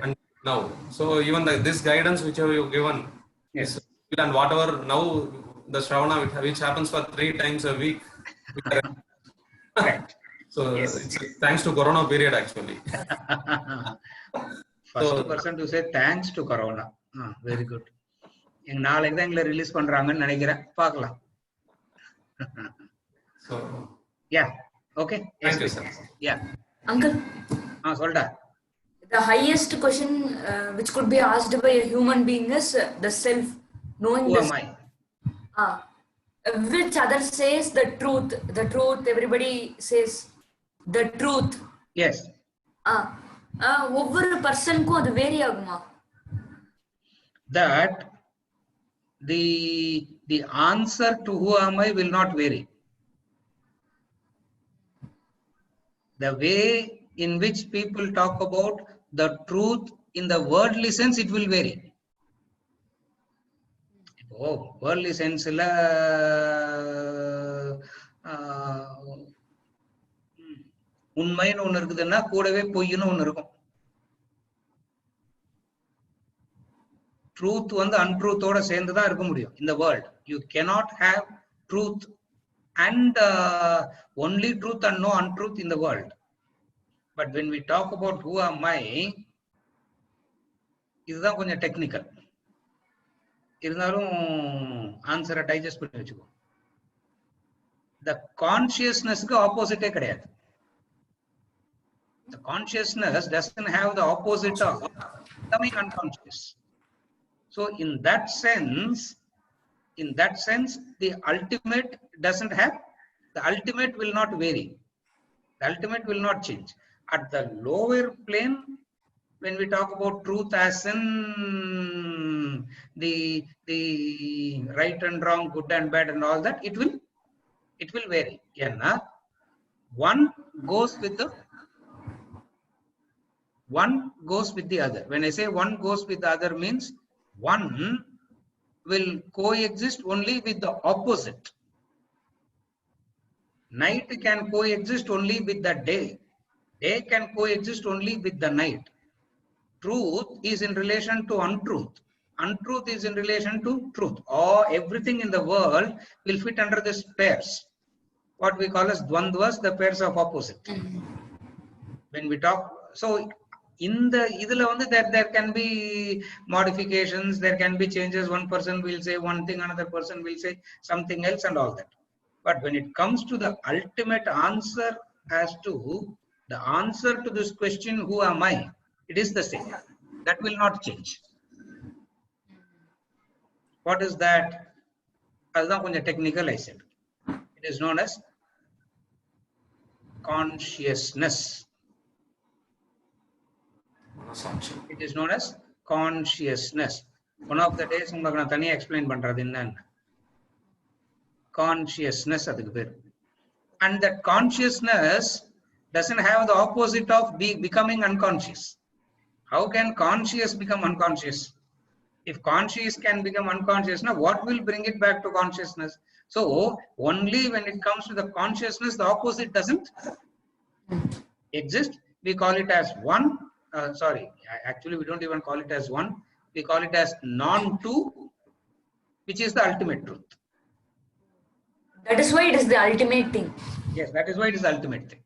And now, so even this guidance which you have given, yes, and whatever now the Shravana which happens for 3 times a week. Correct. So yes, it's thanks to Corona period actually. First person to say thanks to Corona. Very good. எங்க நாளைக்கு தான் எங்களை release பண்றாங்கன்னு நினைக்கிறேன், பார்க்கலாம். So yeah, okay. Thank you, sir. Yeah. Uncle. சொல்டா. The highest question which could be asked by a human being is the self, knowing who am I? Which other says the truth. The truth, everybody says the truth. Yes. ஒவ்வொரு பர்சனுக்கும் அது vary ஆகுமா? That the answer to who am I will not vary. The way in which people talk about the truth in the worldly sense, it will vary. Oh, worldly sense la உண்மைன்னு ஒண்ணு இருக்குதுன்னா கூடவே பொய்ன்னு ஒண்ணு இருக்கும். Truth வந்து untruth ஓட சேர்ந்து தான் இருக்க முடியும் in the world. You cannot have truth and only truth and no untruth in the world. But when we talk about who am I, இதுதான் கொஞ்சம் டெக்னிக்கல். இருந்தாலும் ஆன்சரை டைஜஸ்ட் பண்ணி வச்சுக்கோ. The consciousnessக்கு ஆப்போசிட்டே கிடையாது. The consciousness doesn't have the opposite of becoming unconscious. So in that sense, the ultimate doesn't have, the ultimate will not vary. The ultimate will not change. At the lower plane, when we talk about truth as in the right and wrong, good and bad and all that, it will vary. Yeah, one goes with the other. When I say one goes with the other means one will coexist only with the opposite. Night can coexist only with the day. Day can coexist only with the night. Truth is in relation to untruth. Untruth is in relation to truth. Everything in the world will fit under this pairs. What we call as dvandvas, the pairs of opposite. When we talk, so In the there can be modifications, there can be changes. One person will say one thing, another person will say something else, and all that. But when it comes to the ultimate answer as to the answer to this question, who am I? It is the same. That will not change. What is that? That's technical, I said. It is known as consciousness. It is known as consciousness. One of the days, I'm going to explain consciousness. And that consciousness doesn't have the opposite of becoming unconscious. How can conscious become unconscious? If conscious can become unconscious, now what will bring it back to consciousness? So only when it comes to the consciousness, the opposite doesn't exist. We call it as one. Sorry, actually we don't even call it as one. We call it as non-two, which is the ultimate truth. That is why it is the ultimate thing. Yes, that is why it is the ultimate thing.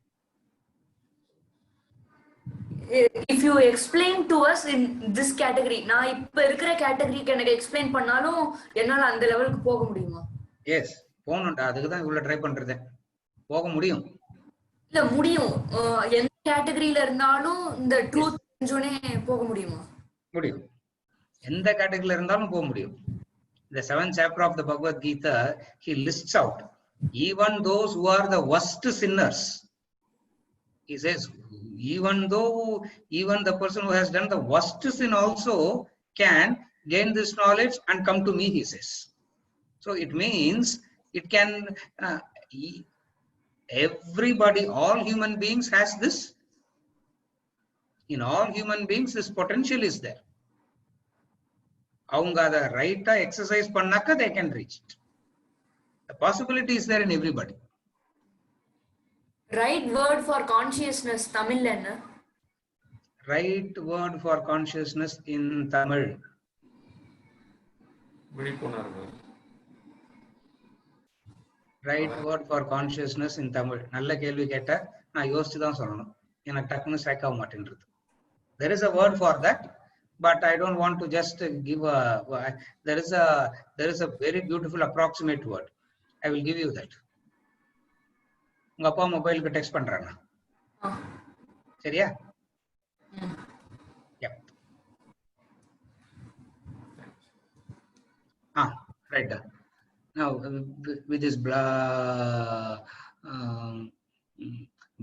If you explain to us in this category, na இப்ப இருக்கிற கேட்டகரிக்கு எனக்கு explain பண்ணாலும் என்னால அந்த லெவலுக்கு போக முடியுமா? எஸ், போகணும்டா. அதுக்கு தான் இவ்வளவு ட்ரை பண்றது. போக முடியும். இல்ல முடியும். எந்த கேட்டகரியில இருந்தாலும் இந்த ட்ரூத் தெரிஞ்சோனே போக முடியுமா? முடியும். எந்த கேட்டகரியில இருந்தாலும் போக முடியும். The 7th chapter of the Bhagavad Gita, he lists out even those who are the worst sinners. He says, even the person who has done the worst sin also can gain this knowledge and come to me, he says. So it means it can, everybody, all human beings has this. In all human beings, this potential is there. Avanga the right exercise pannaka, they can reach it. The possibility is there in everybody. Right word for consciousness, Tamil enna? Right word for consciousness in Tamil. Right word for consciousness in Tamil. Nalla kelvi ketta na yosichu dhaan sollanum. Enak takkunnu strike aaga maatendrudhu. There is a word for that, but I don't want to just give a. There is a very beautiful approximate word. I will give you that. உங்க அப்பா மொபைலுக்கு text பண்றாங்க, சரியா? Right. Now with this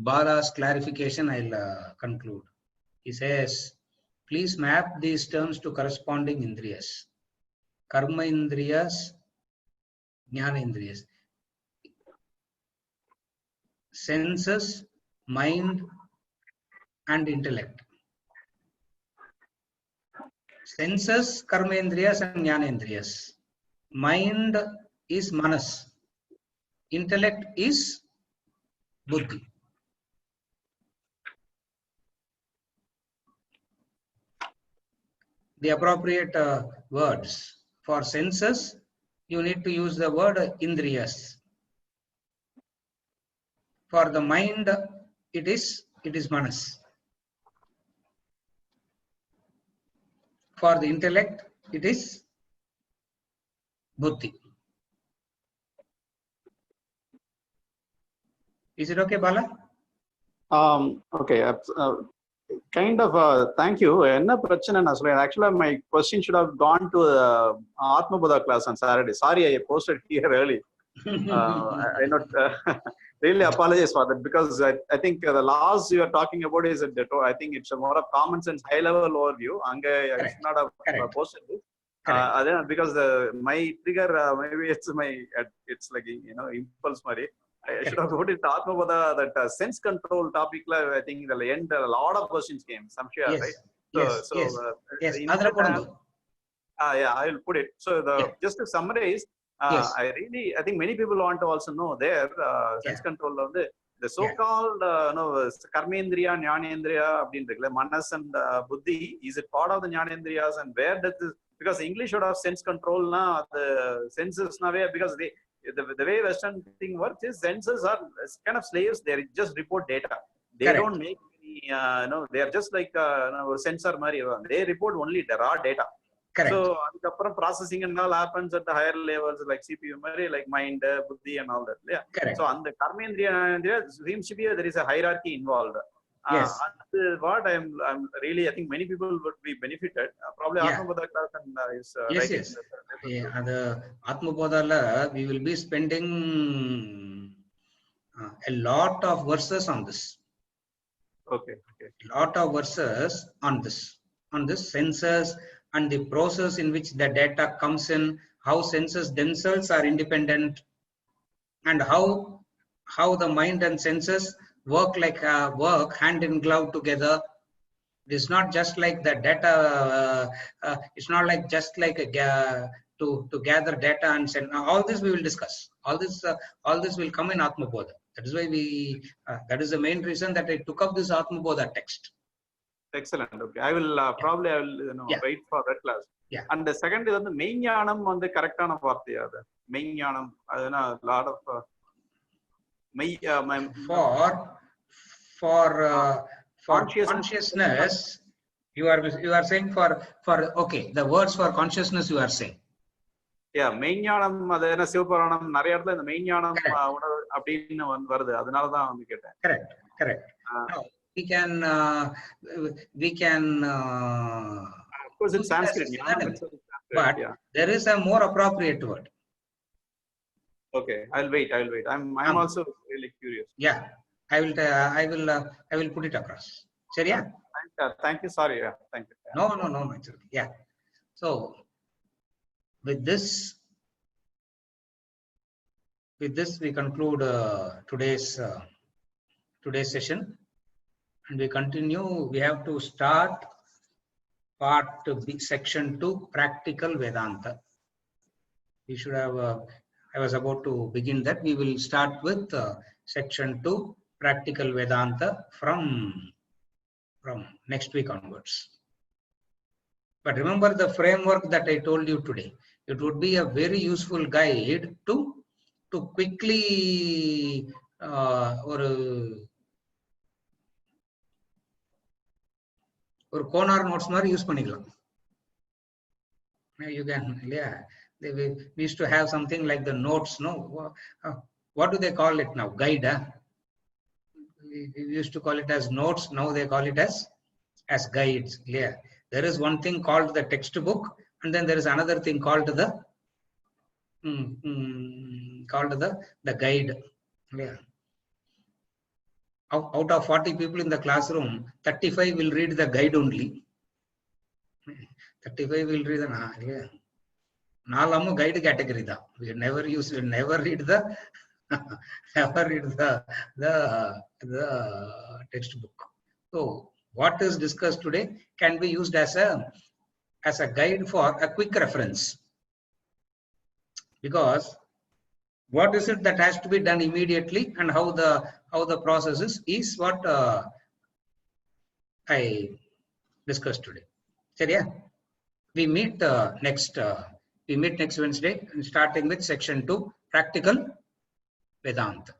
Bala's clarification, I'll conclude. He says, please map these terms to corresponding indriyas. Karma indriyas, jnana indriyas. Senses, mind, and intellect. Senses, karmendriyas and jnanendriyas. Mind is manas. Intellect is buddhi. The appropriate words for senses, you need to use the word indriyas. For the mind, it is manas. For the intellect, it is buddhi. Is it okay, Bala? Okay. Kind of. Thank you. Actually, my question should have gone to Atma Buddha class on Saturday. Sorry, I posted here early. I not really apologize for that, because I think the laws you are talking about is I think it's a more of common sense, high level overview. I should not have posted it. Because my trigger, maybe it's like, impulse. I should have put it Atma Buddha, that sense control topic. I think at the end a lot of questions came. Some share, yes. right? Yes. Yeah, I will put it. So just to summarize. Yes. I think many people want to also know their sense control of the so-called karmendriya, jnanendriya, manas and buddhi. Is it part of the jnanendriyas, and where does this? Because English would have sense control the senses because the way Western thing works is senses are kind of slaves. They just report data. They don't make any they are just like a sensor mari. They report only the raw data. Correct. So processing and all happens at the higher levels like CPU mari, like mind, buddhi and all that. Yeah. Correct. So on the karmendriya seems to be there is a hierarchy involved. Yes. What I'm really, I think many people would be benefited. Probably Yeah. Atma Bodha class is Yes, writing yes. Yeah, the Atma Bodhala, we will be spending a lot of verses on this. Okay. A lot of verses on this sensors and the process in which the data comes in, how sensors themselves are independent, and how the mind and senses work hand in glove together. It's not just like the data. It's not like just like to gather data and send. All this we will discuss. All this will come in Atma Bodha. That is why that is the main reason that I took up this Atma Bodha text. Excellent. Okay, I will probably wait for that class. Yeah. And the second is the மெய்ஞானம் வந்து கரெக்டான வார்த்தையா அது மெய்ஞானம் அதுனா lot of for consciousness you are saying for okay, the words for consciousness you are saying. Yeah, மெய்ஞானம் அது என்ன சிவபுராணம் நிறைய இடத்துல இந்த மெய்ஞானம் உணர்வு அப்படின்னு வருது, அதனால தான் வந்து கேட்டேன். Correct. No, we can of course it's Sanskrit, but yeah. There is a more appropriate word. Okay, I'll wait. I'm also really curious. Yeah, I will put it across. Seriya? Thank you. Sorry. Yeah, thank you. No. Yeah. So with this we conclude today's session, and we continue. We have to start part B, section 2, practical Vedanta. We should have. I was about to begin that. We will start with section 2, practical Vedanta from next week onwards. But remember the framework that I told you today. It would be a very useful guide to quickly or corner notes மாதிரி use பண்ணிக்கலாம். You can, yeah. We used to have something like the notes, no? What do they call it now? Guide, huh? We used to call it as notes. Now they call it as guides. Yeah. There is one thing called the textbook, and then there is another thing called the guide. Yeah. Out of 40 people in the classroom, 35 will read the guide only. 35 will read the yeah. Naalamu guide category da. We never read the textbook. So what is discussed today can be used as a guide for a quick reference. Because what is it that has to be done immediately and how the process is what I discussed today. Seriya? We meet next Wednesday, starting with section 2, practical Vedanta.